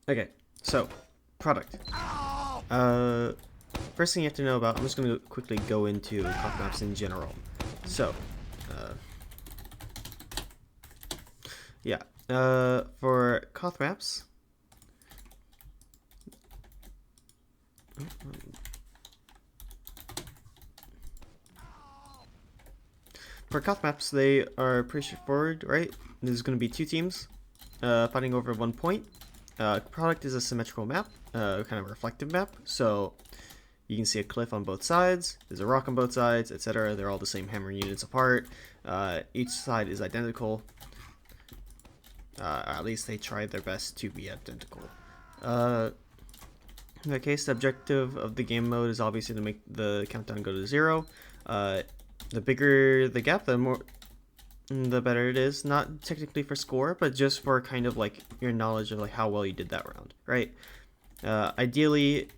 Okay, so product. First thing you have to know about, I'm just going to quickly go into koth maps in general. So, uh, yeah, for koth maps, they are pretty straightforward, right? There's going to be two teams fighting over 1 point. Product is a symmetrical map, kind of a reflective map, so you can see a cliff on both sides, there's a rock on both sides, etc. They're all the same hammer units apart. Each side is identical. At least they tried their best to be identical. In that case, the objective of the game mode is obviously to make the countdown go to 0. The bigger the gap, the better it is. Not technically for score, but just for kind of like your knowledge of like how well you did that round, right? Ideally,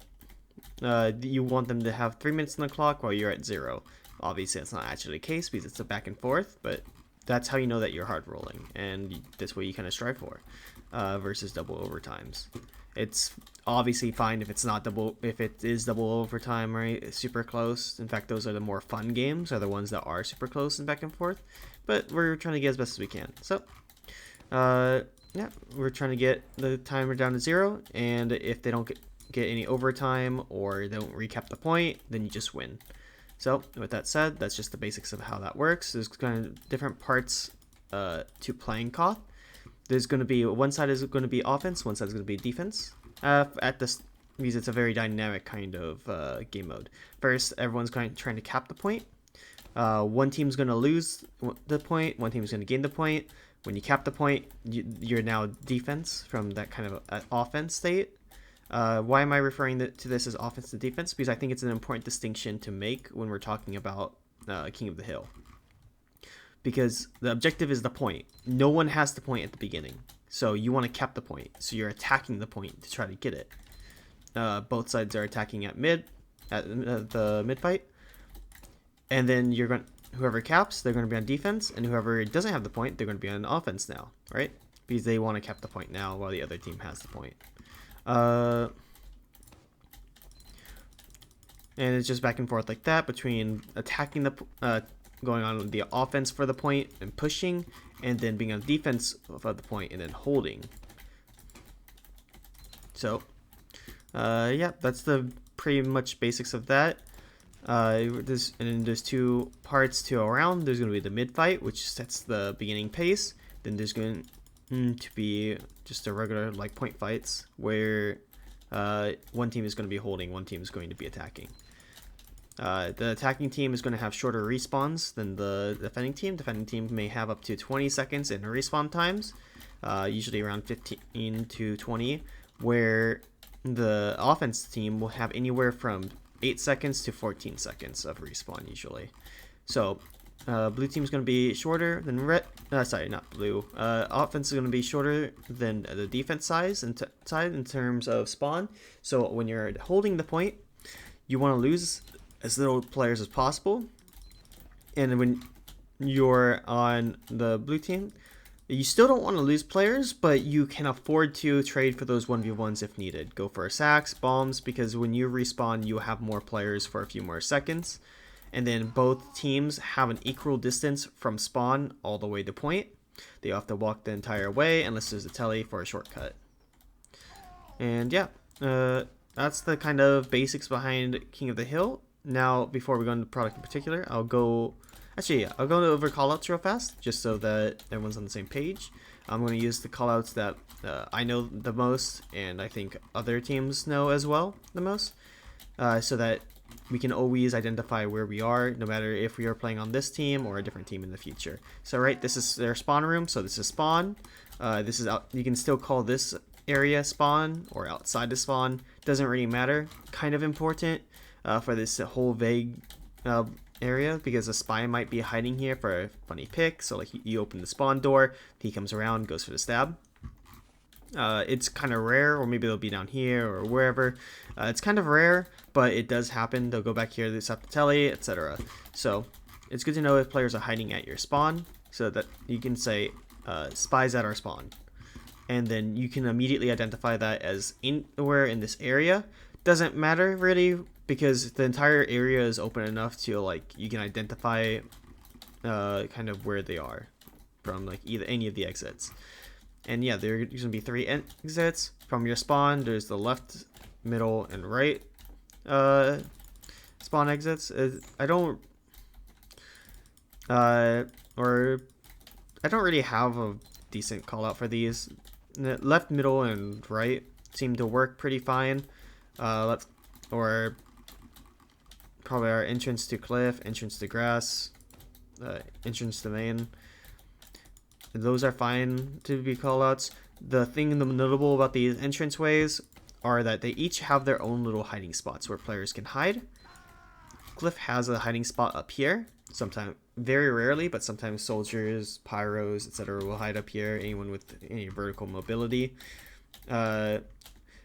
you want them to have 3 minutes on the clock while you're at 0. Obviously, that's not actually the case because it's a back and forth, but that's how you know that you're hard rolling, and that's what you kind of strive for, versus double overtimes. It's obviously fine if it is double overtime, right? It's super close. In fact, those are the more fun games, are the ones that are super close and back and forth. But we're trying to get as best as we can. So, yeah, we're trying to get the timer down to 0, and if they don't get any overtime or they don't recap the point, then you just win. So with that said, that's just the basics of how that works. There's kind of different parts to playing koth. There's going to be one side is going to be offense, one side is going to be defense. At this, because it's a very dynamic kind of game mode. First, everyone's trying to cap the point. One team's going to lose the point, one team's going to gain the point. When you cap the point, you're now defense from that kind of offense state. Why am I referring to this as offense to defense? Because I think it's an important distinction to make when we're talking about King of the Hill. Because the objective is the point. No one has the point at the beginning. So you want to cap the point. So you're attacking the point to try to get it. Both sides are attacking at the mid fight. And then whoever caps, they're going to be on defense. And whoever doesn't have the point, they're going to be on offense now, right? Because they want to cap the point now while the other team has the point. And it's just back and forth like that between attacking going on the offense for the point and pushing, and then being on defense for the point and then holding. So, yeah, that's the pretty much basics of that. There's two parts to a round. There's going to be the mid fight, which sets the beginning pace. Then there's going to be just a regular like point fights where one team is going to be holding, one team is going to be attacking. The attacking team is going to have shorter respawns than the defending team. Defending team may have up to 20 seconds in respawn times, usually around 15 to 20, where the offense team will have anywhere from 8 seconds to 14 seconds of respawn usually. So blue team is going to be shorter than red. Sorry, not blue. Offense is going to be shorter than the defense side in terms of spawn. So when you're holding the point, you want to lose as little players as possible. And when you're on the blue team, you still don't want to lose players, but you can afford to trade for those 1v1s if needed. Go for sacs, bombs, because when you respawn, you have more players for a few more seconds. And then both teams have an equal distance from spawn all the way to point. They have to walk the entire way unless there's a tele for a shortcut. And yeah, that's the kind of basics behind King of the Hill. Now, before we go into the product in particular, I'll go over callouts real fast, just so that everyone's on the same page. I'm going to use the callouts that I know the most, and I think other teams know as well the most, so that we can always identify where we are, no matter if we are playing on this team or a different team in the future. So, right, this is their spawn room, so this is spawn. This is out. You can still call this area spawn or outside the spawn. Doesn't really matter. Kind of important for this whole vague area, because a spy might be hiding here for a funny pick. So like you open the spawn door, he comes around, goes for the stab. It's kind of rare, or maybe they'll be down here or wherever. It's kind of rare, but it does happen. They'll go back here, they set the telly, etc. So it's good to know if players are hiding at your spawn, so that you can say spies at our spawn. and then you can immediately identify that as anywhere in this area. Doesn't matter really, because the entire area is open enough to like you can identify kind of where they are from like either any of the exits. And yeah, there's gonna be 3 exits from your spawn. There's the left, middle, and right spawn exits. I don't really have a decent call out for these. Left, middle, and right seem to work pretty fine. Left, or probably our entrance to cliff, entrance to grass, entrance to main. Those are fine to be callouts. The thing notable about these entranceways are that they each have their own little hiding spots where players can hide. Cliff has a hiding spot up here. Sometimes, very rarely, but sometimes soldiers, pyros, etc. will hide up here. Anyone with any vertical mobility.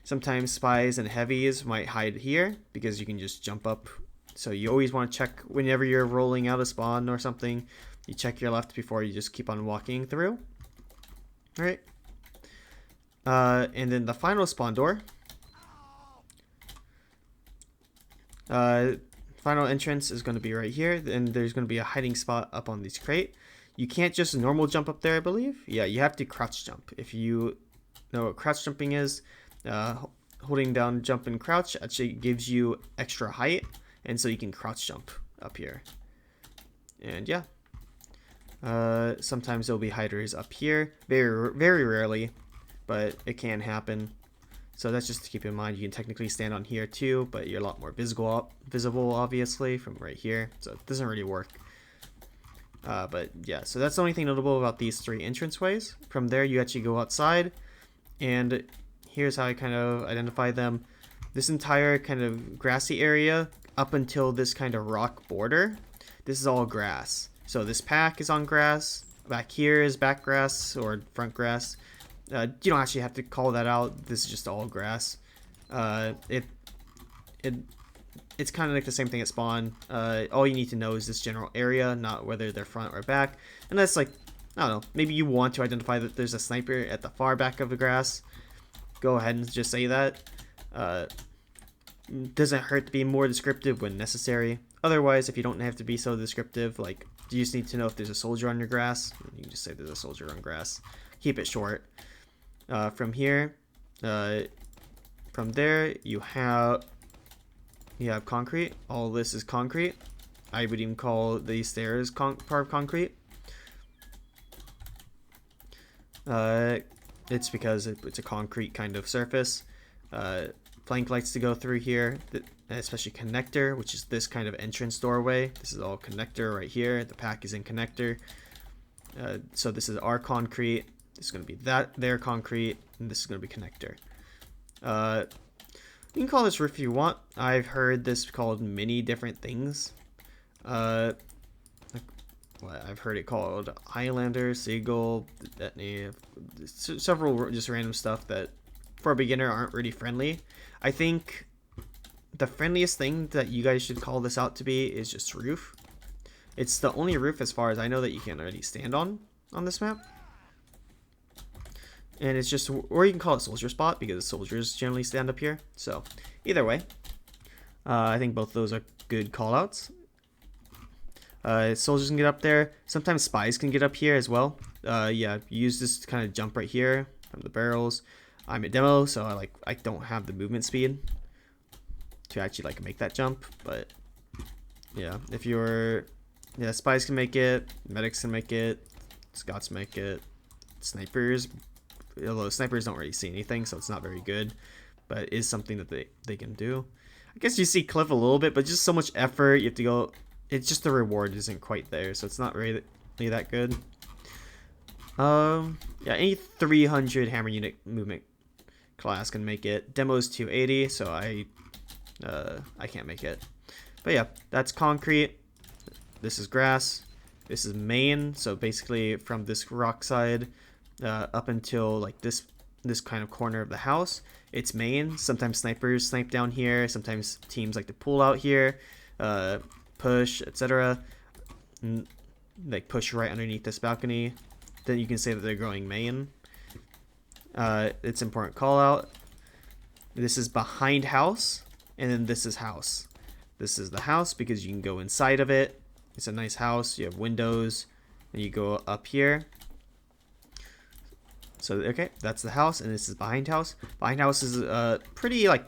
Sometimes spies and heavies might hide here because you can just jump up. So you always want to check whenever you're rolling out a spawn or something. You check your left before you just keep on walking through. All right. And then the final spawn door. Final entrance is going to be right here, and there's going to be a hiding spot up on this crate. You can't just normal jump up there, I believe. Yeah, you have to crouch jump. If you know what crouch jumping is, holding down jump and crouch actually gives you extra height, and so you can crouch jump up here. And yeah, sometimes there'll be hiders up here, very rarely, but it can happen. So that's just to keep in mind. You can technically stand on here too, but you're a lot more visible obviously from right here, so it doesn't really work. But yeah, so that's the only thing notable about these 3 entranceways. From there you actually go outside, and here's how I kind of identify them. This entire kind of grassy area up until this kind of rock border, this is all grass. So this pack is on grass, back here is back grass or front grass. You don't actually have to call that out. This is just all grass. It's kind of like the same thing at spawn. All you need to know is this general area, not whether they're front or back. And that's like, I don't know, maybe you want to identify that there's a sniper at the far back of the grass. Go ahead and just say that. Doesn't hurt to be more descriptive when necessary. Otherwise, if you don't have to be so descriptive, like you just need to know if there's a soldier on your grass, you can just say there's a soldier on grass. Keep it short. From here, from there, you have concrete. All this is concrete. I would even call these stairs part of concrete. It's because it's a concrete kind of surface. Plank likes to go through here, especially connector, which is this kind of entrance doorway. This is all connector right here. The pack is in connector. So this is our concrete. This is going to be their concrete, and this is going to be connector. You can call this roof if you want. I've heard this called many different things. I've heard it called Highlander, Seagull, several just random stuff that for a beginner aren't really friendly. I think the friendliest thing that you guys should call this out to be is just roof. It's the only roof as far as I know that you can already stand on this map. And it's just, or you can call it soldier spot because soldiers generally stand up here. So either way, I think both of those are good callouts. Soldiers can get up there. Sometimes spies can get up here as well. Yeah, use this to kind of jump right here from the barrels. I'm a demo, so I don't have the movement speed to actually make that jump. But yeah, if you're, yeah, spies can make it, medics can make it, Scots make it, snipers. Although snipers don't really see anything, so it's not very good, but it is something that they can do. I guess you see cliff a little bit, but just so much effort you have to go. It's just the reward isn't quite there, so it's not really that good. Yeah, any 300 hammer unit movement class can make it. Demo's 280, so I can't make it. But yeah, that's concrete. This is grass. This is main, so basically from this rock side up until this kind of corner of the house, it's main. Sometimes snipers snipe down here. Sometimes teams like to pull out here, push, etc. Push right underneath this balcony. Then you can say that they're going main. It's important call out. This is behind house, and then this is house. This is the house because you can go inside of it. It's a nice house. You have windows, and you go up here. So okay, that's the house, and this is behind house. Behind house is pretty like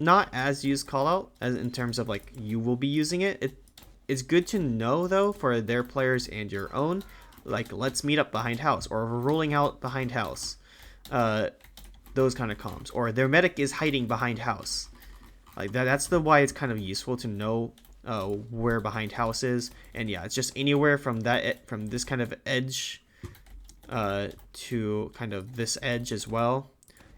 not as used call out as in terms of like you will be using it. It's good to know though for their players and your own. Like let's meet up behind house, or we're rolling out behind house. Those kind of comms, or their medic is hiding behind house. Like that's the why it's kind of useful to know where behind house is. And yeah, it's just anywhere from from this kind of edge to kind of this edge as well.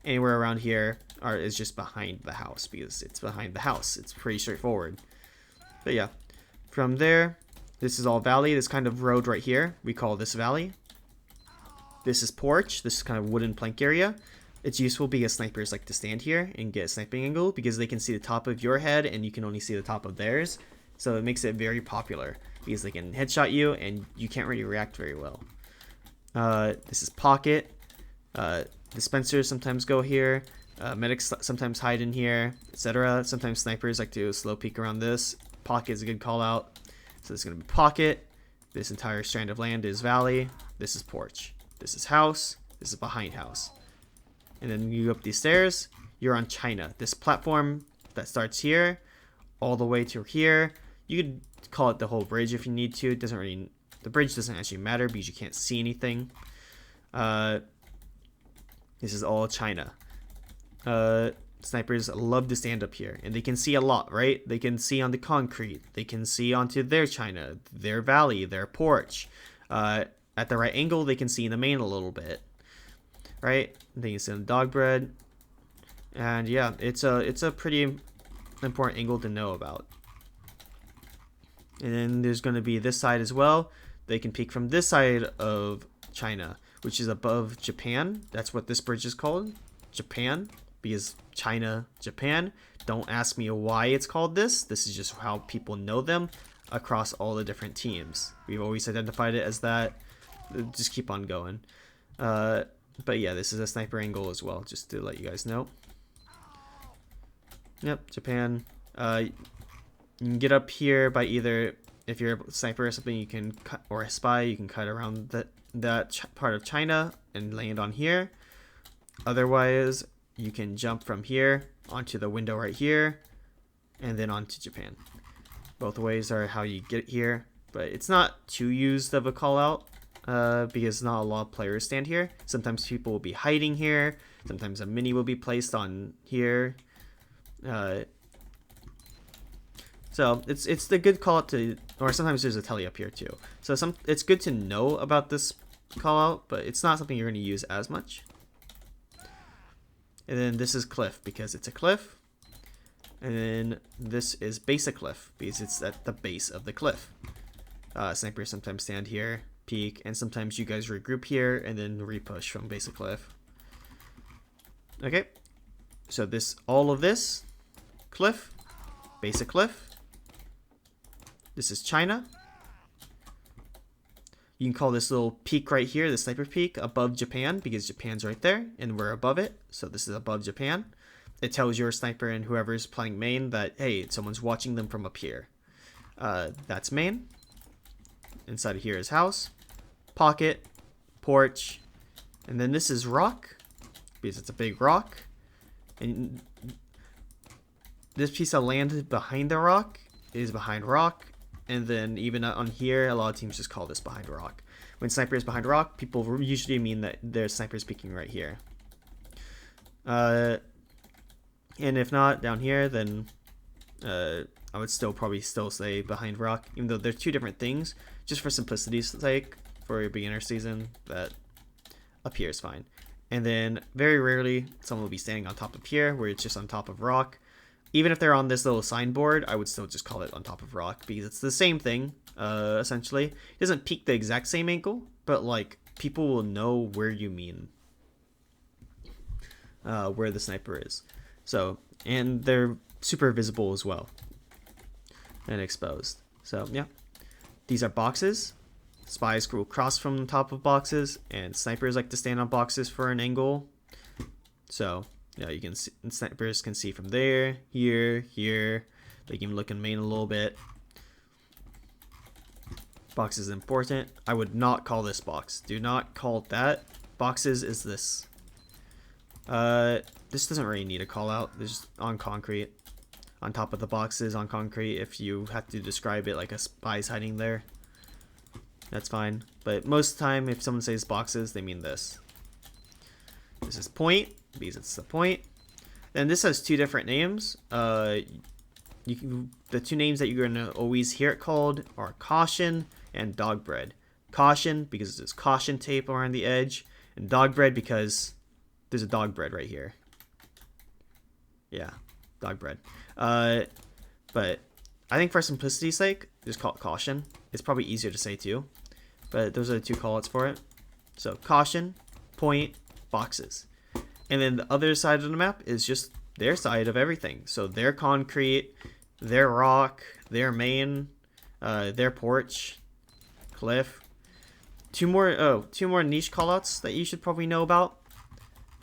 Anywhere around here is just behind the house because it's behind the house. It's pretty straightforward. But yeah, from there, this is all valley. This kind of road right here, we call this valley. This is porch. This is kind of wooden plank area. It's useful because snipers like to stand here and get a sniping angle because they can see the top of your head and you can only see the top of theirs. So it makes it very popular because they can headshot you and you can't really react very well. This is pocket. Dispensers sometimes go here. Medics sometimes hide in here, etc. Sometimes snipers like to slow peek around this. Pocket is a good call out. So this is going to be pocket. This entire strand of land is valley. This is porch. This is house. This is behind house. And then you go up these stairs, you're on China. This platform that starts here all the way to here. You could call it the whole bridge if you need to. It doesn't really, the bridge doesn't actually matter because you can't see anything. This is all China. Snipers love to stand up here and they can see a lot, right? They can see on the concrete. They can see onto their China, their valley, their porch. At the right angle, they can see in the main a little bit. Right, they can see the dog bread, and yeah, it's a pretty important angle to know about. And then there's going to be this side as well. They can peek from this side of China, which is above Japan. That's what this bridge is called, Japan, because China, Japan. Don't ask me why it's called this. This is just how people know them across all the different teams. We've always identified it as that. Just keep on going. But yeah, this is a sniper angle as well, just to let you guys know. Yep, Japan. You can get up here by either, if you're a sniper or something, you can cut, or a spy, you can cut around that part of China and land on here. Otherwise, you can jump from here onto the window right here, and then onto Japan. Both ways are how you get here, but it's not too used of a call out. Because not a lot of players stand here. Sometimes people will be hiding here. Sometimes a mini will be placed on here. So it's the good call out to, or sometimes there's a telly up here too. So it's good to know about this call out, but it's not something you're going to use as much. And then this is cliff because it's a cliff. And then this is base of cliff because it's at the base of the cliff. Snipers sometimes stand here, peek, and sometimes you guys regroup here and then repush from base of cliff. Okay, so all of this cliff, base of cliff. This is China. You can call this little peak right here, the sniper peak, above Japan because Japan's right there and we're above it. So this is above Japan. It tells your sniper and whoever's playing main that, hey, someone's watching them from up here. That's main. Inside of here is house, pocket, porch, and then this is rock because it's a big rock. And this piece of land behind the rock is behind rock. And then even on here, a lot of teams just call this behind rock. When sniper is behind rock, people usually mean that their sniper is peeking right here. And if not, down here, then I would probably still say behind rock, even though they're two different things. Just for simplicity's sake, for your beginner season, that up here is fine. And then very rarely someone will be standing on top of here, where it's just on top of rock. Even if they're on this little signboard, I would still just call it on top of rock because it's the same thing, essentially. It doesn't peak the exact same angle, but like people will know where you mean, where the sniper is. So, and they're super visible as well and exposed. So yeah, these are boxes. Spies will cross from the top of boxes, and snipers like to stand on boxes for an angle. So you can see, snipers can see from there, here, here. They can look in main a little bit. Box is important. I would not call this box. Do not call that. Boxes is this. This doesn't really need a call out. There's on concrete. On top of the boxes on concrete, if you have to describe it like a spy's hiding there, that's fine. But most of the time, if someone says boxes, they mean this. This is point, because it's the point. And this has two different names. The two names that you're going to always hear it called are caution and dog bread. Caution, because there's caution tape around the edge, and dog bread because there's a dog bread right here. Yeah, dog bread. But I think for simplicity's sake, just call it caution. It's probably easier to say too. But those are the two callouts for it. So caution, point, boxes. And then the other side of the map is just their side of everything. So their concrete, their rock, their main, their porch, cliff. Two more niche callouts that you should probably know about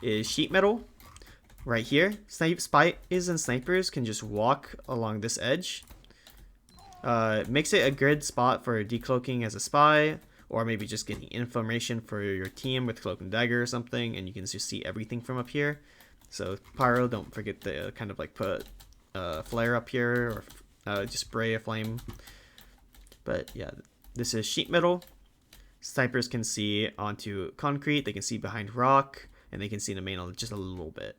is sheet metal. Right here, spies and snipers can just walk along this edge. Makes it a good spot for decloaking as a spy, or maybe just getting information for your team with cloak and dagger or something, and you can just see everything from up here. So pyro, don't forget to kind of like put a flare up here, or just spray a flame. But yeah, this is sheet metal. Snipers can see onto concrete, they can see behind rock, and they can see the main just a little bit.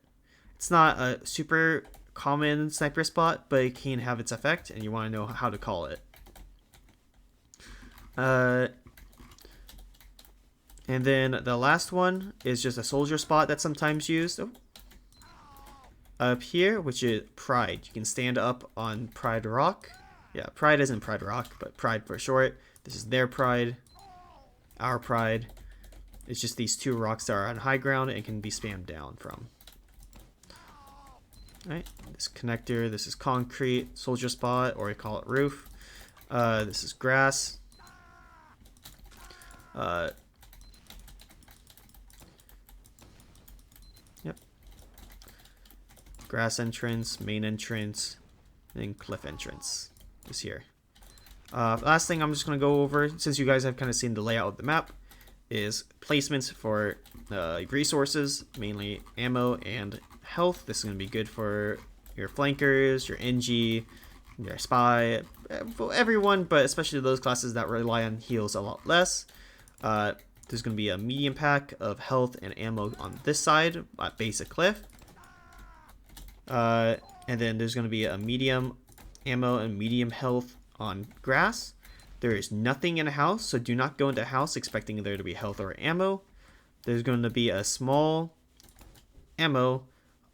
It's not a super common sniper spot, but it can have its effect, and you want to know how to call it. And then the last one is just a soldier spot that's sometimes used. Oh. Up here, which is Pride. You can stand up on Pride Rock. Yeah, Pride isn't Pride Rock, but Pride for short. This is their Pride, our Pride. It's just these two rocks that are on high ground and can be spammed down from. Alright, this connector, this is concrete, soldier spot, or I call it roof. This is grass. Yep. Grass entrance, main entrance, and then cliff entrance is here. Last thing I'm just going to go over, since you guys have kind of seen the layout of the map, is placements for resources, mainly ammo and health. This is going to be good for your flankers, your engi, your spy, everyone, but especially those classes that rely on heals a lot less. There's going to be a medium pack of health and ammo on this side at basic cliff. And then there's going to be a medium ammo and medium health on grass. There is nothing in a house, so do not go into a house expecting there to be health or ammo. There's going to be a small ammo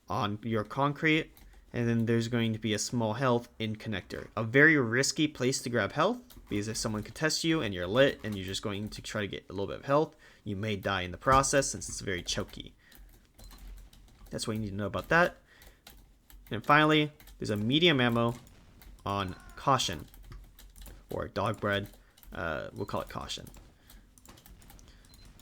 on your concrete, and then there's going to be a small health in connector. A very risky place to grab health, because if someone could test you and you're lit and you're just going to try to get a little bit of health, you may die in the process since it's very choky. That's what you need to know about that. And finally, there's a medium ammo on caution, or dog bread. We'll call it caution.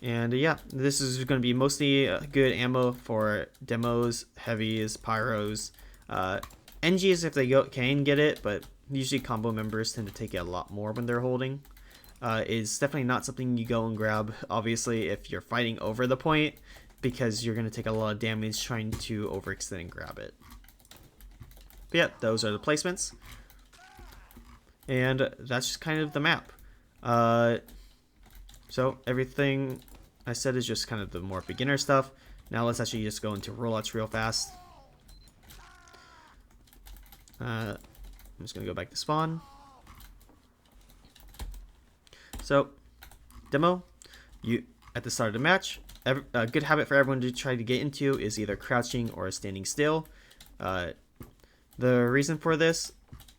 And yeah, this is going to be mostly good ammo for demos, heavies, pyros, engis if they can get it, but usually combo members tend to take it a lot more when they're holding. It's definitely not something you go and grab, obviously, if you're fighting over the point, because you're going to take a lot of damage trying to overextend and grab it. But yeah, those are the placements. And that's just kind of the map. So everything I said is just kind of the more beginner stuff. Now let's actually just go into rollouts real fast. I'm just going to go back to spawn. So, demo, at the start of the match, a good habit for everyone to try to get into is either crouching or standing still. The reason for this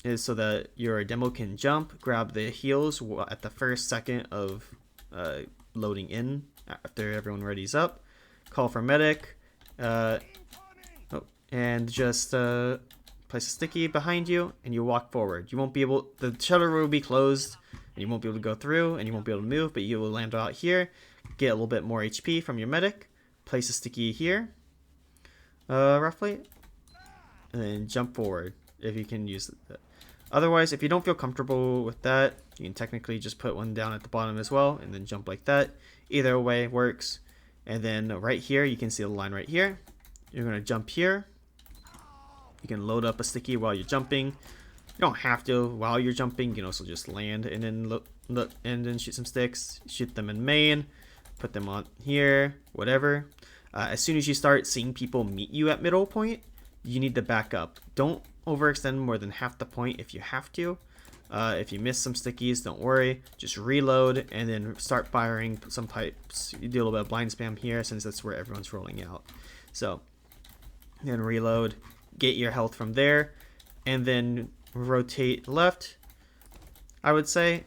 is so that your demo can jump, grab the heals at the first second of loading in after everyone readies up, call for medic, and just place a sticky behind you and you walk forward. You won't be able, the shutter will be closed and you won't be able to go through and you won't be able to move, but you will land out here, get a little bit more HP from your medic, place a sticky here, roughly, and then jump forward if you can use that. Otherwise, if you don't feel comfortable with that, you can technically just put one down at the bottom as well and then jump like that. Either way works. And then right here, you can see the line right here. You're going to jump here. You can load up a sticky while you're jumping. You don't have to while you're jumping. You can also just land and then look and then shoot some sticks. Shoot them in main. Put them on here. Whatever. As soon as you start seeing people meet you at middle point, you need to back up. Don't overextend more than half the point if you have to. If you miss some stickies, don't worry. Just reload and then start firing some types. You do a little bit of blind spam here since that's where everyone's rolling out. So then reload, get your health from there, and then rotate left. I would say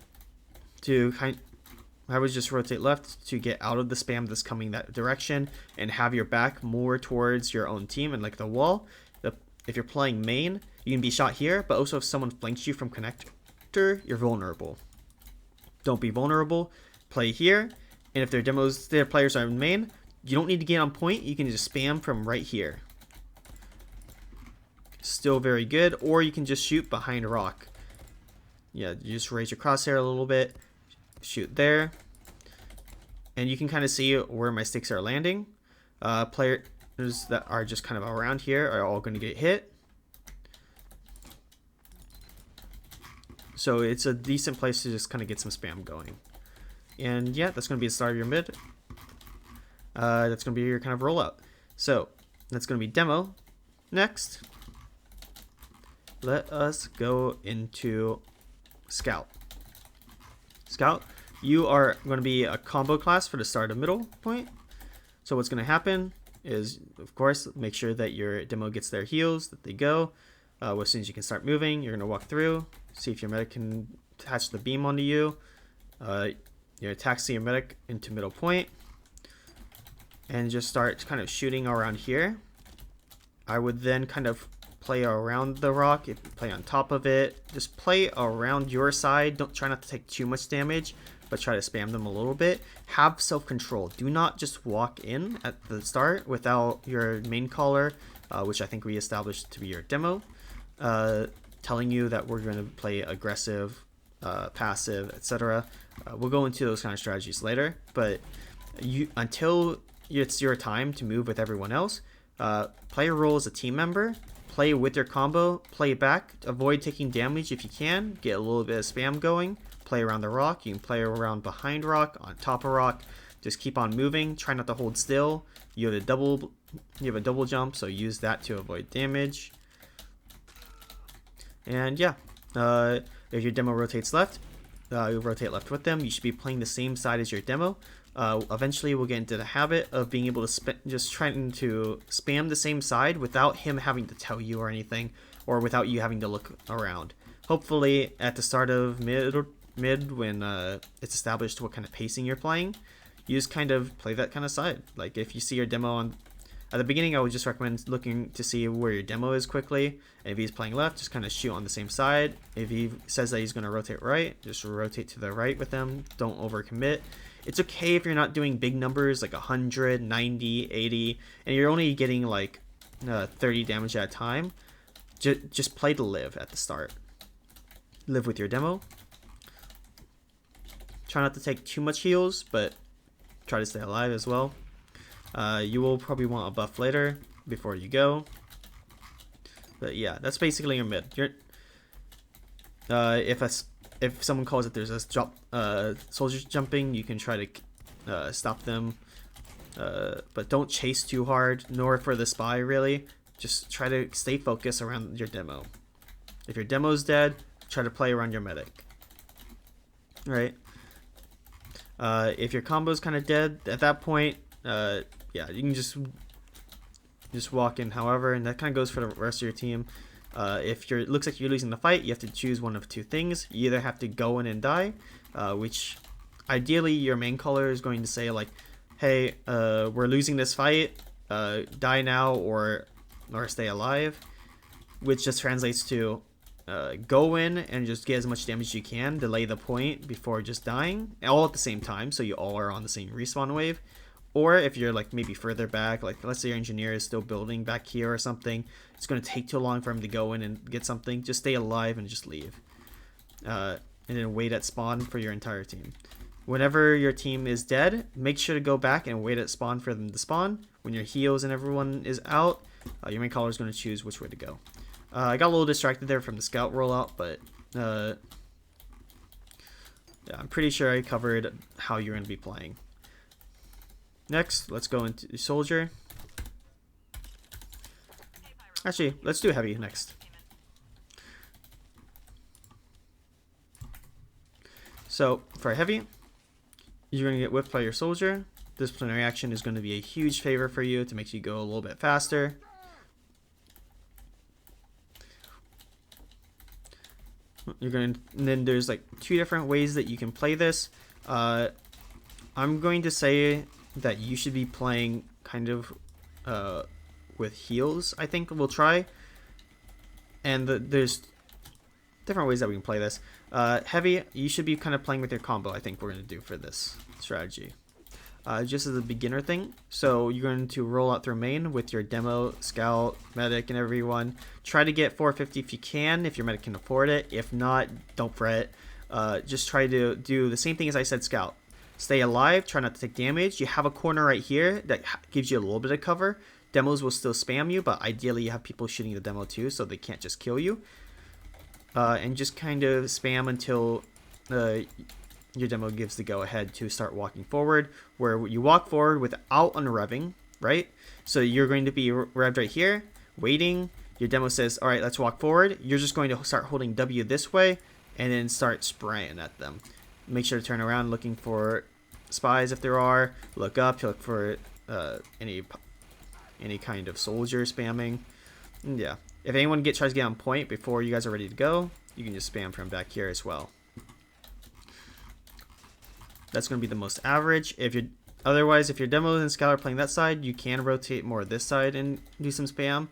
I would just rotate left to get out of the spam that's coming that direction and have your back more towards your own team and like the wall. If you're playing main, you can be shot here, but also if someone flanks you from connector, you're vulnerable. Don't be vulnerable. Play here, and if their players are in main, you don't need to get on point. You can just spam from right here. Still very good, or you can just shoot behind rock. Yeah, you just raise your crosshair a little bit, shoot there, and you can kind of see where my sticks are landing. Players that are just kind of around here are all going to get hit. So it's a decent place to just kind of get some spam going. And yeah, that's going to be the start of your mid. That's going to be your kind of rollout. So that's going to be demo. Next, let us go into Scout. Scout, you are going to be a combo class for the start of middle point. So what's going to happen is, of course, make sure that your demo gets their heals, that they go. As soon as you can start moving, you're going to walk through, see if your medic can attach the beam onto you. You're taxi your medic into middle point, and just start kind of shooting around here. I would then kind of play around the rock, if you play on top of it. Just play around your side. Don't try not to take too much damage, but try to spam them a little bit. Have self-control. Do not just walk in at the start without your main caller, which I think we established to be your demo, telling you that we're going to play aggressive, passive, etc. We'll go into those kind of strategies later, but until it's your time to move with everyone else, play your role as a team member. Play with your combo, play back, avoid taking damage if you can, get a little bit of spam going, play around the rock, you can play around behind rock, on top of rock, just keep on moving, try not to hold still. You have a double jump, so use that to avoid damage. And yeah, if your demo rotates left, you rotate left with them. You should be playing the same side as your demo. Eventually we'll get into the habit of being able to just trying to spam the same side without him having to tell you or anything, or without you having to look around. Hopefully at the start of mid when it's established what kind of pacing you're playing, you just kind of play that kind of side. Like if you see your demo at the beginning, I would just recommend looking to see where your demo is quickly. And if he's playing left, just kind of shoot on the same side. If he says that he's going to rotate right, just rotate to the right with them. Don't overcommit. It's okay if you're not doing big numbers like 100, 90, 80, and you're only getting like 30 damage at a time. Just play to live at the start. Live with your demo. Try not to take too much heals, but try to stay alive as well. You will probably want a buff later before you go. But yeah, that's basically your mid. If someone calls it there's a soldiers jumping, you can try to stop them. But don't chase too hard, nor for the spy really. Just try to stay focused around your demo. If your demo's dead, try to play around your medic. Right? If your combo's kind of dead at that point, yeah, you can just walk in however, and that kind of goes for the rest of your team. If it looks like you're losing the fight, you have to choose one of two things. You either have to go in and die, which ideally your main caller is going to say like, hey, we're losing this fight, die now or stay alive, which just translates to go in and just get as much damage as you can, delay the point before just dying, all at the same time, so you all are on the same respawn wave. Or if you're like maybe further back, like let's say your engineer is still building back here or something, it's going to take too long for him to go in and get something. Just stay alive and just leave. And then wait at spawn for your entire team. Whenever your team is dead, make sure to go back and wait at spawn for them to spawn. When your heals and everyone is out, your main caller is going to choose which way to go. I got a little distracted there from the scout rollout, but yeah, I'm pretty sure I covered how you're going to be playing. Next, let's go into soldier. Actually, let's do heavy next. So for heavy, you're going to get whipped by your soldier. Disciplinary action is going to be a huge favor for you to make you go a little bit faster. You're going to, and then there's like 2 different ways that you can play this. I'm going to say that you should be playing kind of with heals. I think we'll try. And there's different ways that we can play this. Heavy, you should be kind of playing with your combo. I think we're going to do for this strategy. Just as a beginner thing. So you're going to roll out through main with your demo, scout, medic, and everyone. Try to get 450 if you can, if your medic can afford it. If not, don't fret. Just try to do the same thing as I said, scout. Stay alive, try not to take damage. You have a corner right here that gives you a little bit of cover. Demos will still spam you, but ideally you have people shooting the demo too, so they can't just kill you. And just kind of spam until your demo gives the go ahead to start walking forward, where you walk forward without unrevving, right? So you're going to be revved right here, waiting. Your demo says, all right, let's walk forward. You're just going to start holding W this way and then start spraying at them. Make sure to turn around looking for spies if there are. Look up, look for any kind of soldier spamming. And yeah, if anyone tries to get on point before you guys are ready to go, you can just spam from back here as well. That's going to be the most average. If your demo and scout are playing that side, you can rotate more this side and do some spam.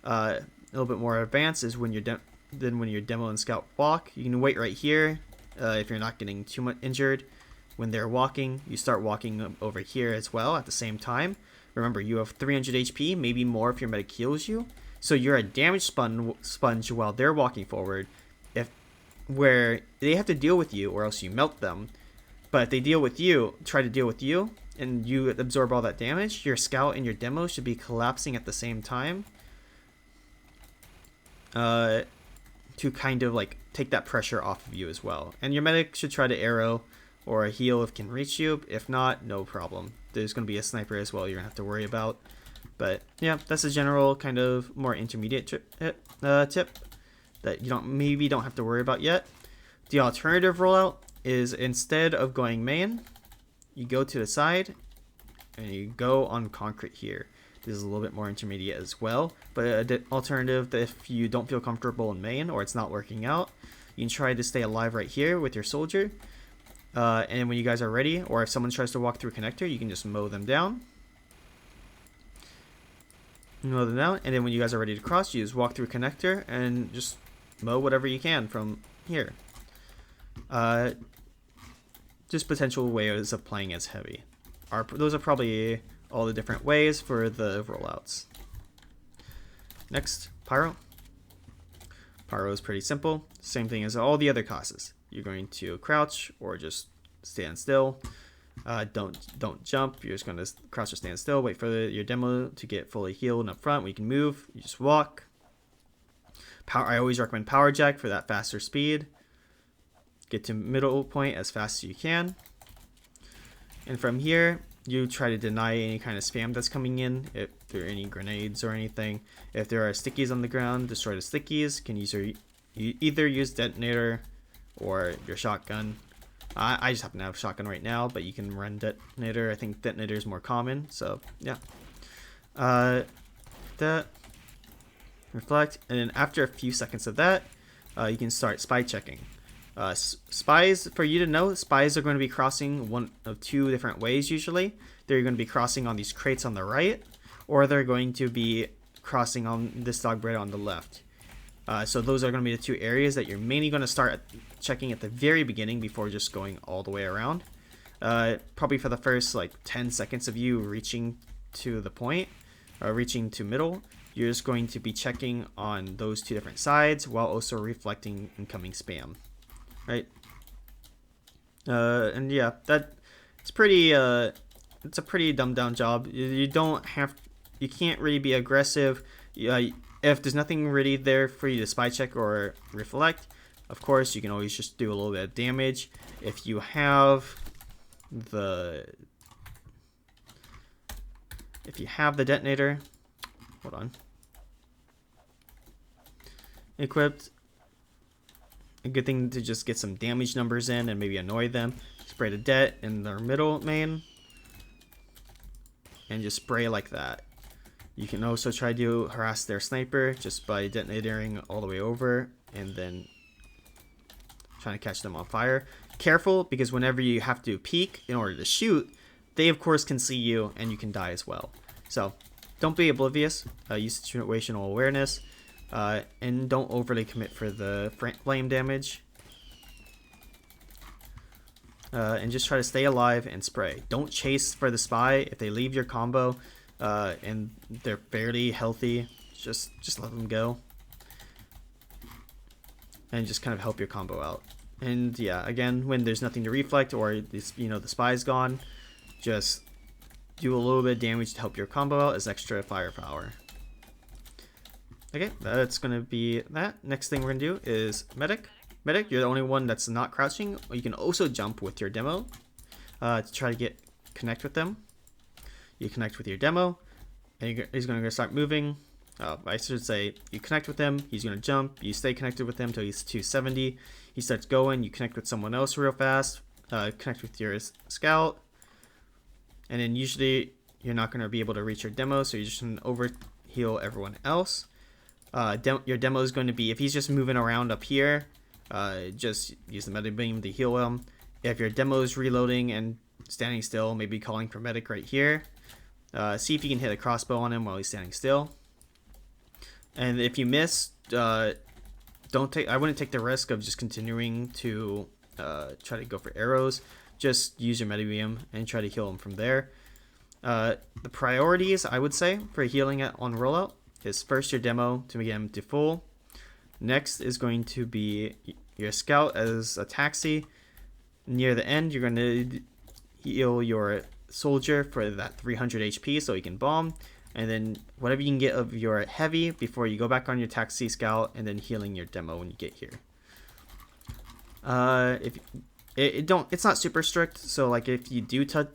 A little bit more advanced is when your demo and scout walk. You can wait right here if you're not getting too much injured. When they're walking, you start walking over here as well at the same time. Remember, you have 300 HP, maybe more if your medic heals you. So you're a damage sponge while they're walking forward, where they have to deal with you or else you melt them. But if they try to deal with you, and you absorb all that damage, your scout and your demo should be collapsing at the same time. To kind of like take that pressure off of you as well. And your medic should try to arrow or a heal if it can reach you. If not, no problem. There's going to be a sniper as well you're going to have to worry about. But yeah, that's a general kind of more intermediate tip that you maybe don't have to worry about yet. The alternative rollout is instead of going main, you go to the side and you go on concrete here. This is a little bit more intermediate as well, but an alternative, if you don't feel comfortable in main or it's not working out, you can try to stay alive right here with your soldier. And when you guys are ready, or if someone tries to walk through connector, you can just mow them down. And then when you guys are ready to cross, you just walk through connector and just mow whatever you can from here. Just potential ways of playing as heavy. Those are probably all the different ways for the rollouts. Next, pyro. Pyro is pretty simple. Same thing as all the other classes. You're going to crouch or just stand still. Don't jump. You're just going to crouch or stand still. Wait for your demo to get fully healed and up front. When you can move, you just walk. I always recommend power jack for that faster speed. Get to middle point as fast as you can. And from here, you try to deny any kind of spam that's coming in. If there are any grenades or anything. If there are stickies on the ground, destroy the stickies. You either use detonator or your shotgun. I just happen to have shotgun right now, but you can run detonator. I think detonator is more common, so yeah. That reflect, and then after a few seconds of that, you can start spy checking. Spies, for you to know, spies are going to be crossing one of 2 different ways usually. They're going to be crossing on these crates on the right, or they're going to be crossing on this dog bread on the left. So those are going to be the 2 areas that you're mainly going to start checking at the very beginning before just going all the way around. Probably for the first like 10 seconds of you reaching to the point, or reaching to middle, you're just going to be checking on those two different sides while also reflecting incoming spam, right? And yeah, it's pretty it's a pretty dumbed down job. You can't really be aggressive. If there's nothing really there for you to spy check or reflect, of course you can always just do a little bit of damage. If you have the detonator, hold on, equipped, a good thing to just get some damage numbers in and maybe annoy them. Spray the det in their middle main and just spray like that. You can also try to harass their sniper just by detonating all the way over and then trying to catch them on fire. Careful, because whenever you have to peek in order to shoot, they of course can see you and you can die as well. So don't be oblivious, use situational awareness, and don't overly commit for the flame damage. And just try to stay alive and spray. Don't chase for the spy. If they leave your combo and they're fairly healthy, just let them go. And just kind of help your combo out. And yeah, again, when there's nothing to reflect or this, the spy's gone, just do a little bit of damage to help your combo out as extra firepower. Okay, that's gonna be that. Next thing we're gonna do is medic. Medic, you're the only one that's not crouching. You can also jump with your demo to try to connect with them. You connect with your demo, and he's going to start moving. I should say you connect with him. He's going to jump. You stay connected with him until he's 270. He starts going. You connect with someone else real fast. Connect with your scout, and then usually you're not going to be able to reach your demo, so you're just going to overheal everyone else. Your demo is going to be, if he's just moving around up here, just use the medic beam to heal him. If your demo is reloading and standing still, maybe calling for medic right here. See if you can hit a crossbow on him while he's standing still. And if you miss, I wouldn't take the risk of just continuing to try to go for arrows. Just use your medic beam and try to heal him from there. The priorities, I would say, for healing on rollout is first your demo to get him to full. Next is going to be your scout as a taxi. Near the end, you're going to heal your soldier for that 300 HP so he can bomb. And then whatever you can get of your heavy before you go back on your taxi scout, and then healing your demo when you get here. It's not super strict, so like if you do touch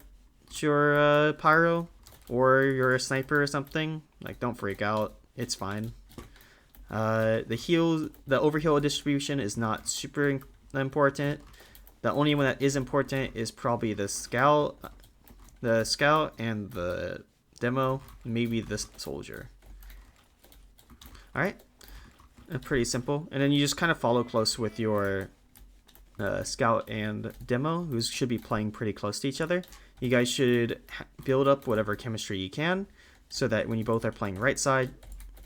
your pyro or your sniper or something, like don't freak out, it's fine. The overheal distribution is not super important. The only one that is important is probably the scout and the demo, maybe the soldier. Alright, pretty simple. And then you just kind of follow close with your scout and demo, who should be playing pretty close to each other. You guys should build up whatever chemistry you can, so that when you both are playing right side,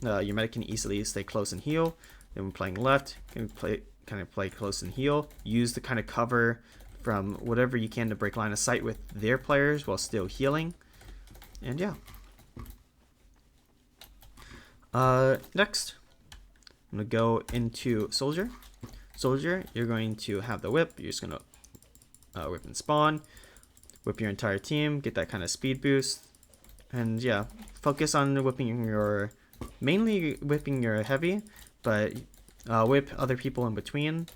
your medic can easily stay close and heal. Then when playing left, can play close and heal. Use the kind of cover from whatever you can to break line of sight with their players while still healing. And yeah. Next, I'm gonna go into soldier. Soldier, you're going to have the whip. You're just gonna whip and spawn. Whip your entire team. Get that kind of speed boost. And yeah, focus on mainly whipping your heavy, but whip other people in between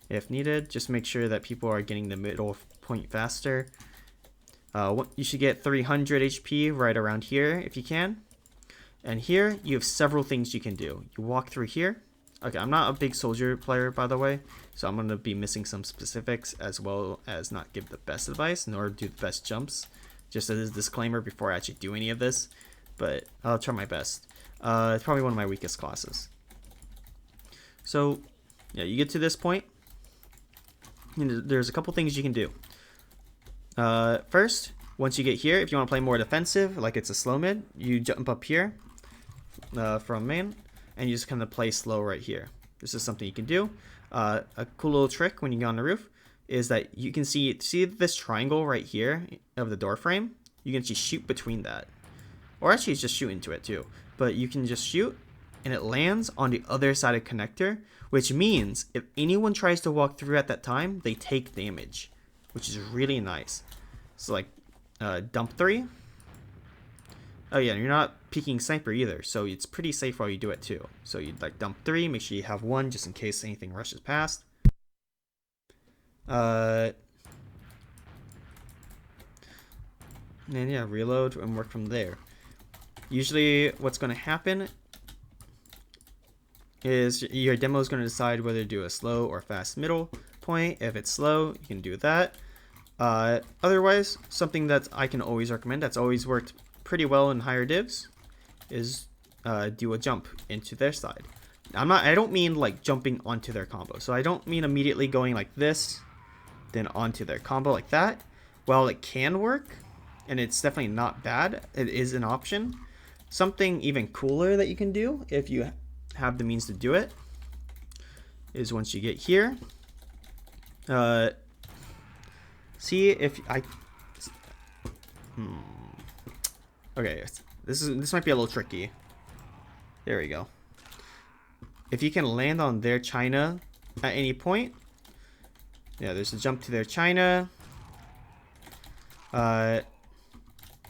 if needed. Just make sure that people are getting the middle point faster. You should get 300 HP right around here if you can. And here you have several things you can do. You walk through here. Okay, I'm not a big soldier player, by the way, so I'm going to be missing some specifics, as well as not give the best advice nor do the best jumps, just as a disclaimer before I actually do any of this, but I'll try my best. It's probably one of my weakest classes. So yeah, you get to this point, and there's a couple things you can do. First, once you get here, if you want to play more defensive, like it's a slow mid, you jump up here from main, and you just kind of play slow right here. This is something you can do. A cool little trick when you get on the roof is that you can see this triangle right here of the door frame. You can just shoot between that, or actually just shoot into it too. But you can just shoot, and it lands on the other side of connector, which means if anyone tries to walk through at that time, they take damage, which is really nice. So like dump 3. Oh yeah, and you're not peeking sniper either, so it's pretty safe while you do it too. So you'd like dump 3, make sure you have 1 just in case anything rushes past. And yeah, reload and work from there. Usually what's going to happen is your demo is going to decide whether to do a slow or fast middle point. If it's slow, you can do that. Otherwise, something that I can always recommend, that's always worked pretty well in higher divs, is do a jump into their side. I don't mean like jumping onto their combo. So I don't mean immediately going like this, then onto their combo like that. While it can work, and it's definitely not bad, it is an option. Something even cooler that you can do if you have the means to do it is once you get here, see if I okay, this might be a little tricky. There we go. If you can land on their China at any point, yeah, there's a jump to their China. There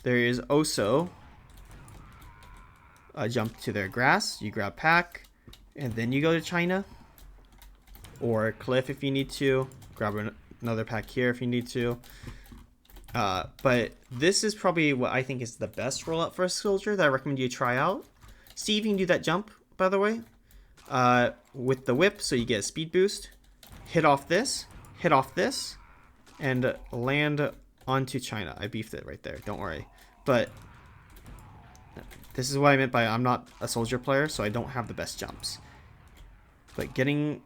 is also a jump to their grass. You grab pack, and then you go to China. Or cliff if you need to. Grab another pack here if you need to. But this is probably what I think is the best rollout for a soldier that I recommend you try out. See if you can do that jump, by the way. With the whip, so you get a speed boost. Hit off this, and land onto China. I beefed it right there, don't worry. But this is what I meant by I'm not a soldier player, so I don't have the best jumps. But getting